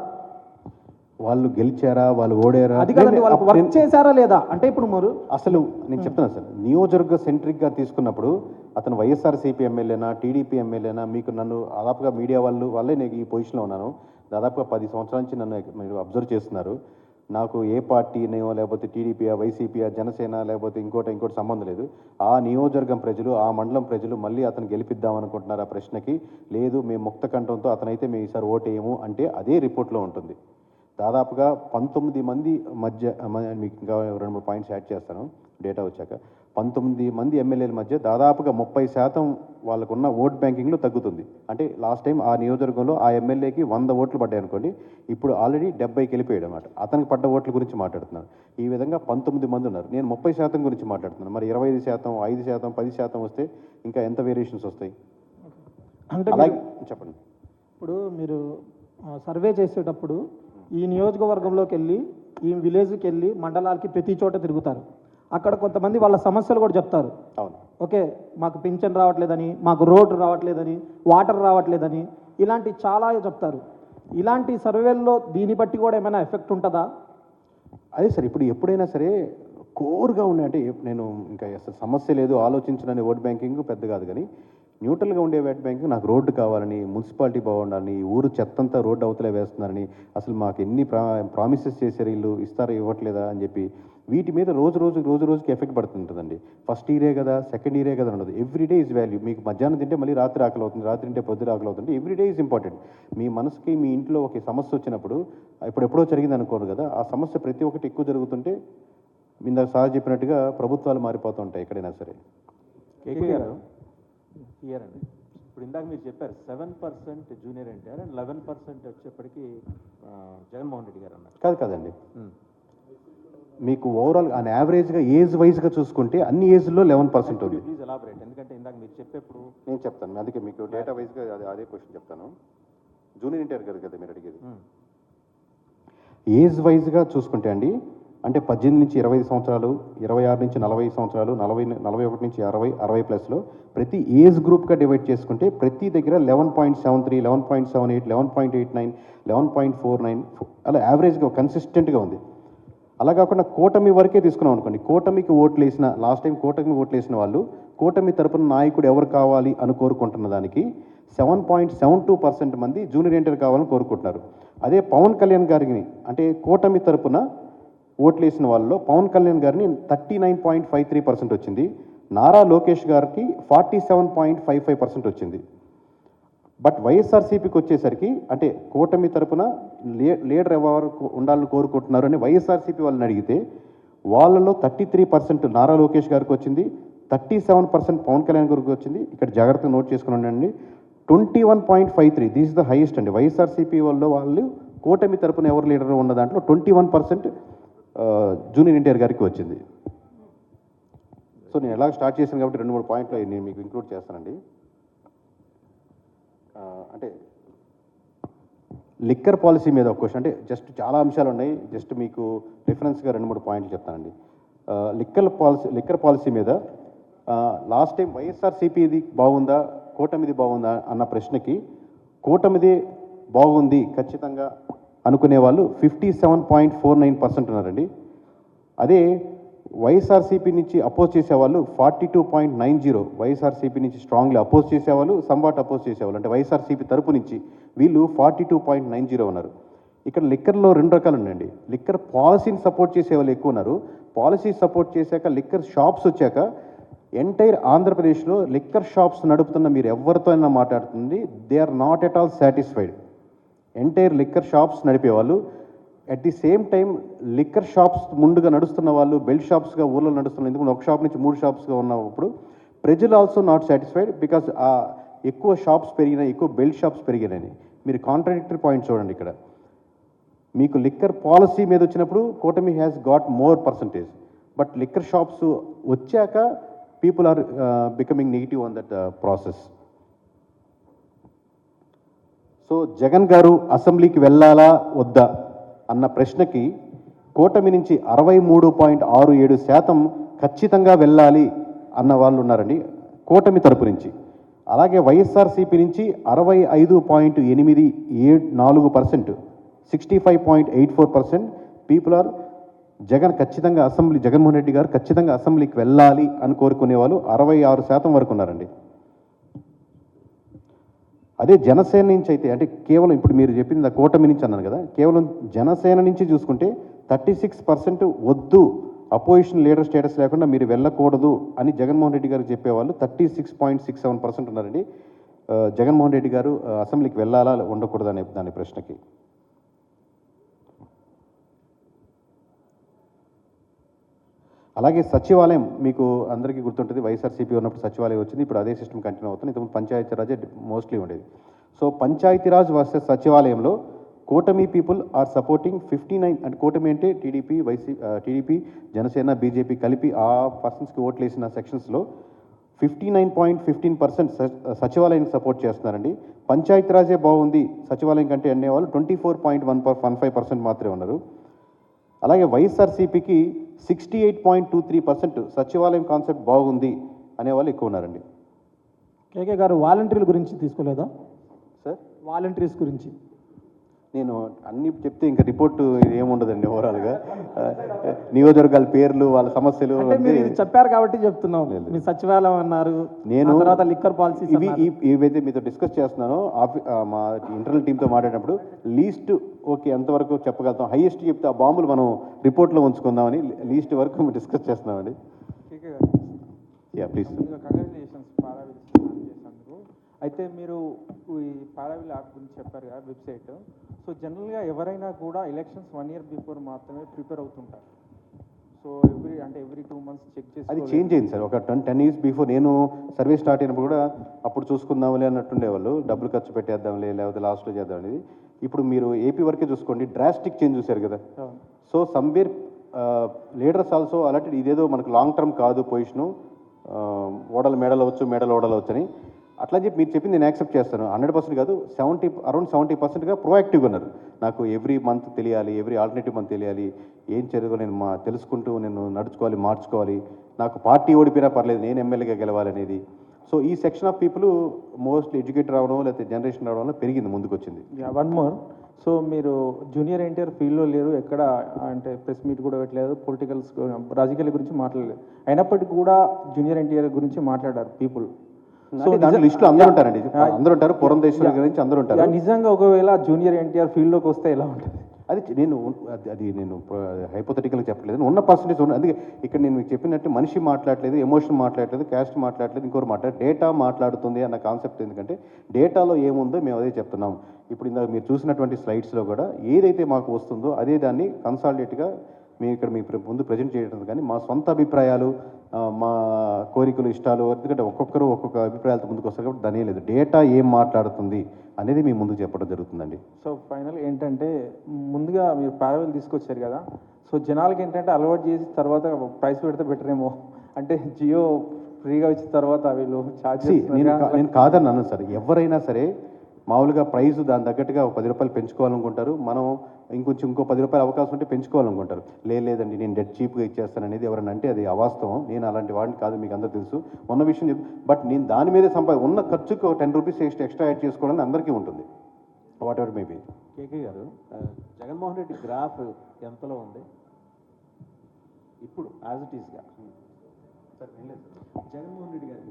Speaker 2: వాళ్ళు గెలిచారా, వాళ్ళు ఓడారా,
Speaker 7: అది కాదండి, వాళ్ళకి వర్క్ చేశారా లేదా అంటే ఇప్పుడు మరి
Speaker 2: అసలు నేను చెప్తాను సార్. నియోజకవర్గ సెంట్రిక్గా తీసుకున్నప్పుడు అతను వైఎస్ఆర్సీపీ ఎమ్మెల్యేనా, టీడీపీ ఎమ్మెల్యేనా, మీకు నన్ను దాదాపుగా మీడియా వాళ్ళే నేను ఈ పొజిషన్లో ఉన్నాను, దాదాపుగా 10 సంవత్సరాల నుంచి నన్ను మీరు అబ్జర్వ్ చేస్తున్నారు. నాకు ఏ పార్టీనో లేకపోతే టీడీపీయా, వైసీపీయా, జనసేన లేకపోతే ఇంకోటి సంబంధం లేదు. ఆ నియోజకవర్గం ప్రజలు, ఆ మండలం ప్రజలు మళ్ళీ అతను గెలిపిద్దాం అనుకుంటున్నారు. ఆ ప్రశ్నకి లేదు, మేము ముక్త కంఠంతో అతనైతే మేము ఈసారి ఓటేయము అంటే అదే రిపోర్ట్లో ఉంటుంది. దాదాపుగా 19 మంది మధ్య, మీకు ఇంకా 2-3 పాయింట్స్ యాడ్ చేస్తాను డేటా వచ్చాక, 19 మంది ఎమ్మెల్యేల మధ్య దాదాపుగా 30% వాళ్ళకున్న ఓట్ బ్యాంకింగ్లో తగ్గుతుంది. అంటే లాస్ట్ టైం ఆ నియోజకవర్గంలో ఆ ఎమ్మెల్యేకి 100 ఓట్లు పడ్డాయి అనుకోండి, ఇప్పుడు ఆల్రెడీ 70కి వెళ్ళిపోయాడు అనమాట. అతనికి పడ్డ ఓట్ల గురించి మాట్లాడుతున్నాను. ఈ విధంగా 19 మంది ఉన్నారు. నేను 30% గురించి మాట్లాడుతున్నాను. మరి 25%, 5%, 10% వస్తే ఇంకా ఎంత వేరియేషన్స్ వస్తాయి
Speaker 7: అంటే
Speaker 2: అలాగే చెప్పండి.
Speaker 7: ఇప్పుడు మీరు సర్వే చేసేటప్పుడు ఈ నియోజకవర్గంలోకి వెళ్ళి, ఈ విలేజ్కి వెళ్ళి, మండలాలకి ప్రతి చోట తిరుగుతారు. అక్కడ కొంతమంది వాళ్ళ సమస్యలు కూడా చెప్తారు.
Speaker 2: అవును,
Speaker 7: ఓకే, మాకు పింఛన్ రావట్లేదని, మాకు రోడ్డు రావట్లేదని, వాటర్ రావట్లేదని, ఇలాంటి చాలా చెప్తారు. ఇలాంటి సర్వేల్లో దీన్ని బట్టి కూడా ఏమైనా ఎఫెక్ట్ ఉంటుందా?
Speaker 2: అదే సార్, ఇప్పుడు ఎప్పుడైనా సరే కోర్గా ఉన్నాయంటే, నేను ఇంకా అసలు సమస్య లేదు ఆలోచించడానికి ఓట్ బ్యాంకింగ్ పెద్ద కాదు, కానీ న్యూట్రల్గా ఉండే ఓట్ బ్యాంకింగ్ నాకు రోడ్డు కావాలని, మున్సిపాలిటీ బాగుండాలని, ఊరు చెత్తంతా రోడ్డు అవతలే వేస్తున్నారని, అసలు మాకు ఎన్ని ప్రామిసెస్ చేశారు వీళ్ళు, ఇస్తారా ఇవ్వట్లేదా అని చెప్పి వీటి మీద రోజు రోజుకి ఎఫెక్ట్ పడుతుంటుందండి. ఫస్ట్ ఇయరే కదా, సెకండ్ ఇయరే కదా ఉండదు. Everyday is value. మీకు మధ్యాహ్నం తింటే మళ్ళీ రాత్రి ఆకలి అవుతుంది, రాత్రి తింటే పొద్దున ఆకలి అవుతుంది. Everyday is important. మీ మనసుకి మీ ఇంట్లో ఒక సమస్య వచ్చినప్పుడు ఎప్పుడో జరిగింది అనుకోరు కదా, ఆ సమస్య ప్రతి ఒక్కటి ఎక్కువ జరుగుతుంటే ఇందాక సార్ చెప్పినట్టుగా ప్రభుత్వాలు మారిపోతూ ఉంటాయి ఎక్కడైనా సరే.
Speaker 5: కేకే గారు క్లియర్ అండి. ఇప్పుడు ఇందాక మీరు చెప్పారు 7% జూనియర్ ఎన్టీఆర్ అండ్ 11% వచ్చేప్పటికి జగన్మోహన్ రెడ్డి గారు అన్నారు.
Speaker 2: కాదండి, మీకు ఓవరాల్ ఆన్ యావరేజ్గా ఏజ్ వైజ్గా చూసుకుంటే అన్ని ఏజ్లో 11% ఉంది.
Speaker 5: ప్లీజ్ ఎలాబరేట్, ఎందుకంటే ఇందాక మీరు చెప్పేప్పుడు
Speaker 2: నేను చెప్తాను, అందుకే మీకు డేటా వైజ్గా అదే క్వశ్చన్ చెప్తాను. జూనియర్ ఎన్టీఆర్ గారు కదా మీరు అడిగేది. ఏజ్ వైజ్గా చూసుకుంటే అండి, అంటే 18 నుంచి 25 సంవత్సరాలు, 26 నుంచి 40 సంవత్సరాలు, 41 నుంచి 60, 60+లో ప్రతి ఏజ్ గ్రూప్గా డివైడ్ చేసుకుంటే ప్రతి దగ్గర 11.73, 11.78, 11.89, 11.49 అలా యావరేజ్గా కన్సిస్టెంట్గా ఉంది. అలా కాకుండా కూటమి వరకే తీసుకున్నాం అనుకోండి, కూటమికి ఓట్లు వేసిన లాస్ట్ టైం కూటమికి ఓట్లు వేసిన వాళ్ళు కూటమి తరపున నాయకుడు ఎవరు కావాలి అని కోరుకుంటున్న దానికి 7.72% మంది జూనియర్ ఎన్టీఆర్ కావాలని కోరుకుంటున్నారు. అదే పవన్ కళ్యాణ్ గారిని అంటే కూటమి తరపున ఓట్లు వేసిన వాళ్ళలో పవన్ కళ్యాణ్ గారిని 39.53% వచ్చింది. నారా లోకేష్ గారికి 47.55% వచ్చింది. బట్ వైఎస్ఆర్సీపీకి వచ్చేసరికి అంటే కూటమి తరపున లీడర్ ఎవరు ఉండాలని కోరుకుంటున్నారు అని వైఎస్ఆర్సీపీ వాళ్ళని అడిగితే వాళ్ళలో 33% నారా లోకేష్ గారికి వచ్చింది, 37% పవన్ కళ్యాణ్ గారికి వచ్చింది. ఇక్కడ జాగ్రత్తగా నోట్ చేసుకుని ఉండండి. 21.53 దిస్ ఇస్ ద హైయెస్ట్ అండి. వైఎస్ఆర్సీపీ వాళ్ళు కూటమి తరపున ఎవరు లీడర్ ఉన్న దాంట్లో 21% జూనియర్ ఎన్టీఆర్ గారికి వచ్చింది. సో నేను ఎలా స్టార్ట్ చేశాను కాబట్టి 2-3 పాయింట్లు నేను మీకు ఇంక్లూడ్ చేస్తానండి. అంటే లిక్కర్ పాలసీ మీద ఒక క్వశ్చన్, అంటే జస్ట్ చాలా అంశాలు ఉన్నాయి, జస్ట్ మీకు రిఫరెన్స్గా 2-3 పాయింట్లు చెప్తానండి. లిక్కర్ పాలసీ మీద లాస్ట్ టైం వైఎస్ఆర్సీపీది బాగుందా కూటమిది బాగుందా అన్న ప్రశ్నకి కూటమిది బాగుంది ఖచ్చితంగా అనుకునే వాళ్ళు 57.49% ఉన్నారండి. అదే వైఎస్ఆర్సీపీ నుంచి అపోజ్ చేసేవాళ్ళు 42.90, వైఎస్ఆర్సీపీ నుంచి స్ట్రాంగ్లీ అపోజ్ చేసేవాళ్ళు, సంవాట్ అపోజ్ చేసేవాళ్ళు అంటే వైఎస్ఆర్సీపీ తరపు నుంచి వీళ్ళు 42.90 ఉన్నారు. ఇక్కడ లిక్కర్లో 2 రకాలు ఉన్నాయండి. లిక్కర్ పాలసీని సపోర్ట్ చేసే వాళ్ళు ఎక్కువ ఉన్నారు. పాలసీ సపోర్ట్ చేశాక లిక్కర్ షాప్స్ వచ్చాక ఎంటైర్ ఆంధ్రప్రదేశ్లో లిక్కర్ షాప్స్ నడుపుతున్న మీరు ఎవరితో అయినా మాట్లాడుతుంది, they are not at all satisfied. Entire liquor shops నడిపేవాళ్ళు at the same time liquor shops ముందుగా నడుస్తున్న వాళ్ళు బెల్ట్ షాప్స్గా ఊళ్ళో నడుస్తున్న, ఎందుకంటే ఒక షాప్ నుంచి 3 షాప్స్గా ఉన్నప్పుడు ప్రజలు ఆల్సో నాట్ సాటిస్ఫైడ్ బికాస్ ఎక్కువ షాప్స్ పెరిగినాయి, ఎక్కువ బెల్ట్ షాప్స్ పెరిగినాయి. మీరు కాంట్రాడిక్టరీ పాయింట్ చూడండి. ఇక్కడ మీకు లిక్కర్ పాలసీ మీద వచ్చినప్పుడు కూటమి has got more percentage, but liquor shops వచ్చాక people are becoming negative on that process. So Jagan గారు అసెంబ్లీకి వెళ్ళాలా వద్దా అన్న ప్రశ్నకి కూటమి నుంచి 63.67% ఖచ్చితంగా వెళ్ళాలి అన్న వాళ్ళు ఉన్నారండి కూటమి తరపు నుంచి. అలాగే వైఎస్ఆర్సీపీ నుంచి 65.84%, 65.84% పీపుల్ ఆర్ ఖచ్చితంగా జగన్మోహన్ రెడ్డి గారు ఖచ్చితంగా అసెంబ్లీకి వెళ్ళాలి అని కోరుకునే వాళ్ళు 66% వరకు ఉన్నారండి. అదే జనసేన నుంచి అయితే అంటే కేవలం ఇప్పుడు మీరు చెప్పింది కూటమి నుంచి అన్నాను కదా, కేవలం జనసేన నుంచి చూసుకుంటే 36% వద్దు, అపోజిషన్ లీడర్ స్టేటస్ లేకుండా మీరు వెళ్ళకూడదు అని జగన్మోహన్ రెడ్డి గారు చెప్పేవాళ్ళు 36.67% ఉన్నారండి. జగన్మోహన్ రెడ్డి గారు అసెంబ్లీకి వెళ్ళాలా ఉండకూడదు అనే దాని ప్రశ్నకి. అలాగే సచివాలయం మీకు అందరికీ గుర్తుంటుంది, వైఎస్ఆర్సీపీ ఉన్నప్పుడు సచివాలయం వచ్చింది, ఇప్పుడు అదే సిస్టమ్ కంటిన్యూ అవుతుంది. ఇంతకుముందు పంచాయతీరాజే మోస్ట్లీ ఉండేది. సో పంచాయతీరాజ్ వర్సెస్ సచివాలయంలో కూటమి పీపుల్ ఆర్ సపోర్టింగ్ 59, అంటే కూటమి అంటే టీడీపీ జనసేన బీజేపీ కలిపి ఆ పర్సన్స్కి ఓట్లు వేసిన సెక్షన్స్లో 59.15% సచివాలయానికి సపోర్ట్ చేస్తున్నారండి. పంచాయతీరాజే బాగుంది సచివాలయం కంటే అనేవాళ్ళు 24.15% మాత్రమే ఉన్నారు. అలాగే వైఎస్ఆర్సీపీకి 68.23% సచివాలయం కాన్సెప్ట్ బాగుంది అనేవాళ్ళు ఎక్కువ ఉన్నారండి.
Speaker 7: కేకే గారు వాలంటీర్ల గురించి తీసుకోలేదా
Speaker 2: సార్?
Speaker 7: వాలంటీర్స్ గురించి
Speaker 2: నేను అన్ని చెప్తే ఇంకా రిపోర్టు ఏముండదండి ఓవరాల్గా. నియోజకవర్గాల పేర్లు, వాళ్ళ సమస్యలు
Speaker 7: అంటే మీరు ఇది చెప్పారు కాబట్టి చెప్తున్నాం. మీ సచివాలయం అన్నారు,
Speaker 2: నేను
Speaker 7: ఆ తర్వాత లిక్కర్ పాలసీ
Speaker 2: ఏవైతే మీతో డిస్కస్ చేస్తున్నానో మా ఇంటర్నల్ టీంతో మాట్లాడినప్పుడు లీస్ట్ ఓకే ఎంతవరకు చెప్పగలుగుతాం, హైయెస్ట్ చెప్తే ఆ బాంబులు మనం రిపోర్ట్లో ఉంచుకుందామని లీస్ట్ వరకు డిస్కస్ చేస్తున్నామండి. Yeah please.
Speaker 5: కంగ్రాచులేషన్స్ పారావిల్ చేసినందుకు. అయితే మీరు ఈ పారావిల్ యాప్ గురించి చెప్పారు కదా, వెబ్సైట్. సో జనరల్గా ఎవరైనా కూడా ఎలక్షన్స్ 1 year బిఫోర్ మాత్రమే ప్రిపేర్ అవుతుంటారు. సో ఎవ్రీ 2 months చెక్ చేసి
Speaker 2: అది చేంజ్ అయింది సార్. ఒక 10 years బిఫోర్ నేను సర్వే స్టార్ట్ అయినప్పుడు కూడా అప్పుడు చూసుకుందాంలే అన్నట్టుండేవాళ్ళు, డబ్బులు ఖర్చు పెట్టేద్దాంలే లేకపోతే లాస్ట్లో చేద్దాం అనేది. ఇప్పుడు మీరు ఏపీ వరకే చూసుకోండి, డ్రాస్టిక్ చేంజ్ చూశారు కదా. సో సమ్వేర్ లీడర్స్ ఆల్సో అలాంటి ఇదేదో మనకు లాంగ్ టర్మ్ కాదు పొజిషను, ఓడలు మేడలు ఓడలవచ్చు అని అట్లా చెప్పి మీరు చెప్పింది నేను యాక్సెప్ట్ చేస్తాను. 100% కాదు, అరౌండ్ 70%గా ప్రోయాక్టివ్గా ఉన్నారు. నాకు ఎవ్రీ మంత్ తెలియాలి, ఎవ్రీ ఆల్టర్నేటివ్ మంత్ తెలియాలి, ఏం చదువు నేను తెలుసుకుంటూ నేను నడుచుకోవాలి, మార్చుకోవాలి, నాకు పార్టీ ఓడిపోయినా పర్లేదు నేను ఎమ్మెల్యేగా గెలవాలనేది. సో ఈ section of people mostly educate రావడం లేకపోతే జనరేషన్ రావడం వల్ల పెరిగింది, ముందుకు వచ్చింది.
Speaker 5: One more. సో మీరు జూనియర్ ఎన్టీఆర్ ఫీల్డ్లో లేరు, ఎక్కడ అంటే ప్రెస్ మీట్ కూడా పెట్టలేదు, పొలిటికల్స్ రాజకీయాల గురించి మాట్లాడలేదు. అయినప్పటికీ కూడా జూనియర్ ఎన్టీఆర్ గురించి మాట్లాడారు పీపుల్.
Speaker 2: సో దాంట్లో లిస్టులో అందరూ ఉంటారండి, అందరూ ఉంటారు, పురంధేశ్వరి గురించి అందరూ ఉంటారు.
Speaker 5: నిజంగా ఒకవేళ జూనియర్ ఎన్టీఆర్ ఫీల్డ్లోకి వస్తే ఎలా ఉంటుంది?
Speaker 2: అది నేను హైపోథెటికల్గా చెప్పట్లేదు, ఉన్న పర్సంటేజ్ ఉన్న. అందుకే ఇక్కడ నేను మీకు చెప్పినట్టు మనిషి మాట్లాడలేదు, ఎమోషన్ మాట్లాడలేదు, క్యాస్ట్ మాట్లాడలేదు, ఇంకోరు మాట్లాడలేదు, డేటా మాట్లాడుతుంది అన్న కాన్సెప్ట్. ఎందుకంటే డేటాలో ఏముందో మేము అదే చెప్తున్నాం. ఇప్పుడు ఇందాక మీరు చూసినటువంటి స్లైడ్స్లో కూడా ఏదైతే మాకు వస్తుందో అదే దాన్ని కన్సాలిడేట్గా మేము ఇక్కడ మీ ముందు ప్రజెంట్ చేయడం, కానీ మా సొంత అభిప్రాయాలు, మా కోరికలు, ఇష్టాలు, ఎందుకంటే ఒక్కొక్కరు ఒక్కొక్క అభిప్రాయాలతో ముందుకు వస్తారు కాబట్టి దాని లేదు. డేటా ఏం మాట్లాడుతుంది అనేది మీ ముందుకు చెప్పడం జరుగుతుందండి.
Speaker 5: సో ఫైనల్ ఏంటంటే, ముందుగా మీరు పారావెల్ తీసుకొచ్చారు కదా, సో జనాలకి ఏంటంటే అలవాటు చేసి తర్వాత ప్రైస్ పెడితే బెటర్ ఏమో, అంటే జియో ఫ్రీగా ఇచ్చిన తర్వాత వీళ్ళు ఛార్జెస్.
Speaker 2: నేను కాదన్నాను సార్, ఎవరైనా సరే మామూలుగా ప్రైస్ దాని తగ్గట్టుగా 10 రూపాయలు పెంచుకోవాలనుకుంటారు, మనం ఇంకో 10 రూపాయలు అవకాశం ఉంటే పెంచుకోవాలనుకుంటారు. లేదండి నేను డెడ్ చీప్గా ఇచ్చేస్తాను అనేది ఎవరైనా అంటే అది అవాస్తవం. నేను అలాంటి వాడిని కాదు, మీకు అందరూ తెలుసు, ఉన్న విషయం బట్ నేను దాని మీదే ఉన్న ఖర్చుకు 10 రూపీస్ ఎక్స్ట్రా యాడ్ చేసుకోవడానికి అందరికీ ఉంటుంది, వాట్ ఎవర్ మేబీ.
Speaker 8: కేకే గారు, జగన్మోహన్ రెడ్డి గ్రాఫ్ ఎంతలో ఉంది ఇప్పుడు యాజ్ ఇట్ ఈస్గా? జగన్మోహన్ రెడ్డి గారి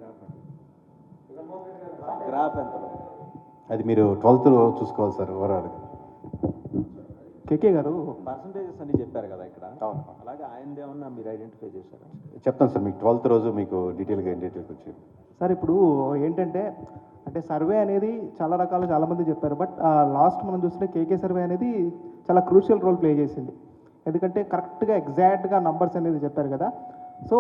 Speaker 8: గ్రాఫ్ ఎంతలో?
Speaker 2: అది మీరు 12th చూసుకోవాలి సార్ ఓవరాల్గా.
Speaker 8: కేకే గారు పర్సంటేజెస్ అన్ని చెప్పారు కదా ఇక్కడ, అలాగే ఆయనది ఏమన్నా మీరు ఐడెంటిఫై చేశారా?
Speaker 2: చెప్తాను సార్ మీకు 12th రోజు మీకు డీటెయిల్గా వచ్చి.
Speaker 9: సార్ ఇప్పుడు ఏంటంటే, అంటే సర్వే అనేది చాలా రకాలు చాలామంది చెప్పారు, బట్ లాస్ట్ మనం చూస్తే కేకే సర్వే అనేది చాలా క్రూషియల్ రోల్ ప్లే చేసింది. ఎందుకంటే కరెక్ట్గా ఎగ్జాక్ట్గా నంబర్స్ అనేది చెప్పారు కదా. సో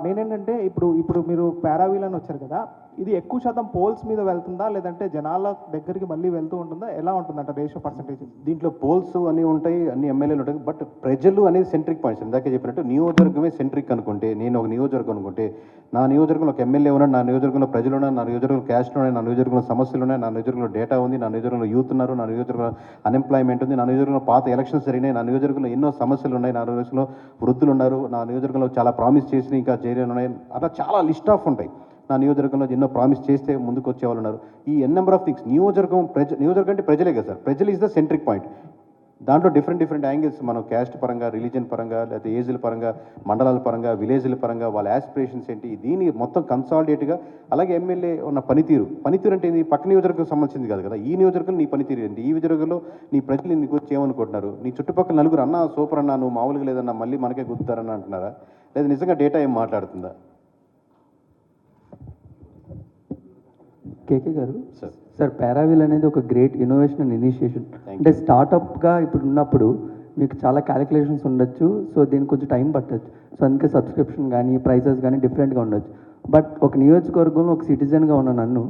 Speaker 9: నేనేంటంటే ఇప్పుడు మీరు పారావీల్ అని వచ్చారు కదా, ఇది ఎక్కువ శాతం పోల్స్ మీద వెళ్తుందా లేదంటే జనాల దగ్గరికి మళ్ళీ వెళ్తూ ఉంటుందా, ఎలా ఉంటుందంట రేషియో పర్సంటేజ్?
Speaker 2: దీంట్లో పోల్స్ అన్నీ ఉంటాయి, అన్ని ఎమ్మెల్యేలు ఉంటాయి, బట్ ప్రజలు అనేది సెంట్రిక్ పాయింట్స్. ఇందాకే చెప్పినట్టు నియోజకవర్గమే సెంట్రిక్ అనుకుంటే, నేను ఒక నియోజకవర్గం అనుకుంటే, నా నియోజకవర్గంలో ఒక ఎమ్మెల్యే ఉన్నాడు, నా నియోజకవర్గంలో ప్రజలు ఉన్నారు, నా నియోజకవర్గంలో క్యాస్ట్ ఉన్నాయి, నా నియోజకవర్గంలో సమస్యలు ఉన్నాయి, నా నియోజకవర్గంలో డేటా ఉంది, నా నియోజకవర్గంలో యూత్ ఉన్నారు, నా నియోజకవర్గంలో అన్ఎంప్లాయ్మెంట్ ఉంది, నా నియోజకవర్గంలో పాత ఎలక్షన్స్ జరిగినాయి, నా నియోజకవర్గంలో ఎన్నో సమస్యలు ఉన్నాయి, నా నియోజకవర్గంలో వృద్ధులు ఉన్నారు, నా నియోజకవర్గంలో చాలా ప్రామిస్ చేసి ఇంకా చేయలేని ఉన్నాయి, అలా చాలా లిస్ట్ ఆఫ్ ఉంటాయి. నా నియోజకవర్గంలో ఎన్నో ప్రామిస్ చేస్తే ముందుకు వచ్చే వాళ్ళు ఉన్నారు. ఈ నెంబర్ ఆఫ్ థింగ్స్ నియోజకవర్గం అంటే ప్రజలే కదా సార్, ప్రజలు ఈజ్ ద సెంట్రిక్ పాయింట్. దాంట్లో డిఫరెంట్ యాంగిల్స్, మనం క్యాస్ట్ పరంగా, రిలీజన్ పరంగా, లేకపోతే ఏజ్ల పరంగా, మండలాల పరంగా, విలేజ్ల పరంగా, వాళ్ళ యాస్పిరేషన్స్ ఏంటి, దీన్ని మొత్తం కన్సాలిడేట్గా. అలాగే ఎమ్మెల్యే ఉన్న పనితీరు అంటే ఇది పక్క నియోజకవర్గం సంబంధించింది కాదు కదా, ఈ నియోజకవర్గం నీ పనితీరు ఏంటి, ఈ నియోజకవర్గంలో నీ ప్రజలు నీకు వచ్చి ఏమనుకుంటున్నారు, నీ చుట్టుపక్కల నలుగురు అన్నా సూపర్ అన్నా నువ్వు మామూలుగా లేదన్నా మళ్ళీ మనకే గుర్తారని అంటున్నారా, లేదా నిజంగా డేటా ఏం మాట్లాడుతుందా?
Speaker 10: కేకే గారు, సార్ పారావీల్ అనేది ఒక గ్రేట్ ఇన్నోవేషన్ అండ్ ఇనిషియేషన్. అంటే స్టార్టప్గా ఇప్పుడు ఉన్నప్పుడు మీకు చాలా క్యాలిక్యులేషన్స్ ఉండొచ్చు, సో దీనికి కొంచెం టైం పట్టచ్చు. సో అందుకే సబ్స్క్రిప్షన్ కానీ ప్రైసెస్ కానీ డిఫరెంట్గా ఉండొచ్చు. బట్ ఒక నియోజకవర్గంలో ఒక సిటిజన్గా ఉన్న నన్ను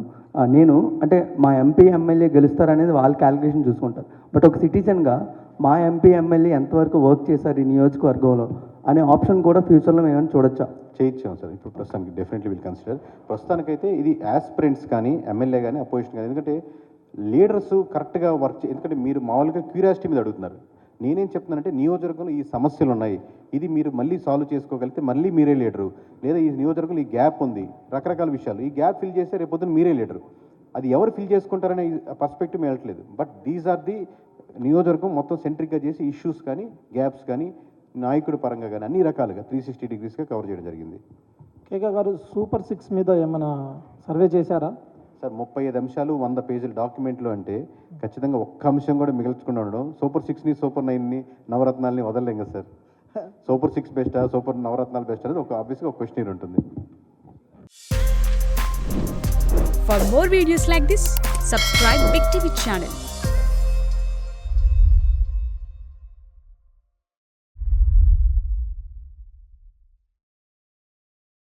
Speaker 10: నేను అంటే మా ఎంపీ ఎమ్మెల్యే గెలుస్తారనేది వాళ్ళ క్యాలిక్యులేషన్ చూసుకుంటారు. బట్ ఒక సిటిజన్గా మా ఎంపీ ఎమ్మెల్యే ఎంతవరకు వర్క్ చేశారు ఈ నియోజకవర్గంలో అనే ఆప్షన్ కూడా ఫ్యూచర్లో మేము ఏమైనా చూడొచ్చా?
Speaker 2: చేయించాం సార్. ఇప్పుడు ప్రస్తుతానికి డెఫినెట్లీ విల్ కన్సిడర్. ప్రస్తుతానికైతే ఇది యాస్పిరెంట్స్ కానీ ఎమ్మెల్యే కానీ అపోజిషన్ కానీ, ఎందుకంటే లీడర్స్ కరెక్ట్గా వర్క్ ఎందుకంటే మీరు మామూలుగా క్యూరియాసిటీ మీద అడుగుతున్నారు. నేనేం చెప్తున్నానంటే నియోజకవర్గంలో ఈ సమస్యలు ఉన్నాయి, ఇది మీరు మళ్ళీ సాల్వ్ చేసుకోగలిగితే మళ్ళీ మీరే లీడరు, లేదా ఈ నియోజకవర్గంలో ఈ గ్యాప్ ఉంది, రకరకాల విషయాలు, ఈ గ్యాప్ ఫిల్ చేస్తే రేపొద్దున మీరే లీడరు. అది ఎవరు ఫిల్ చేసుకుంటారనే పర్స్పెక్టివ్ వెళ్ళట్లేదు. బట్ దీస్ ఆర్ ది నియోజకవర్గం మొత్తం సెంట్రిక్గా చేసి ఇష్యూస్ కానీ గ్యాప్స్ కానీ నాయకుడి పరంగా కానీ అన్ని రకాలుగా 360 డిగ్రీస్గా కవర్ చేయడం జరిగింది.
Speaker 7: కేకే గారు సూపర్ 6 మీద ఏమైనా సర్వే చేశారా?
Speaker 2: సార్ 35 అంశాలు 100 పేజీల డాక్యుమెంట్లు అంటే ఖచ్చితంగా ఒక్క అంశం కూడా మిగిల్చకుండా ఉండడం. సూపర్ 6ని సూపర్ 9ని నవరత్నాలని వదలలేం కదా సార్. సూపర్ 6 బెస్టా సూపర్ నవరత్నాలు బెస్ట్ అనేది ఆబ్వియస్గా ఒక క్వశ్చన్ ఉంటుంది.
Speaker 11: For more videos like this, subscribe Big TV channel.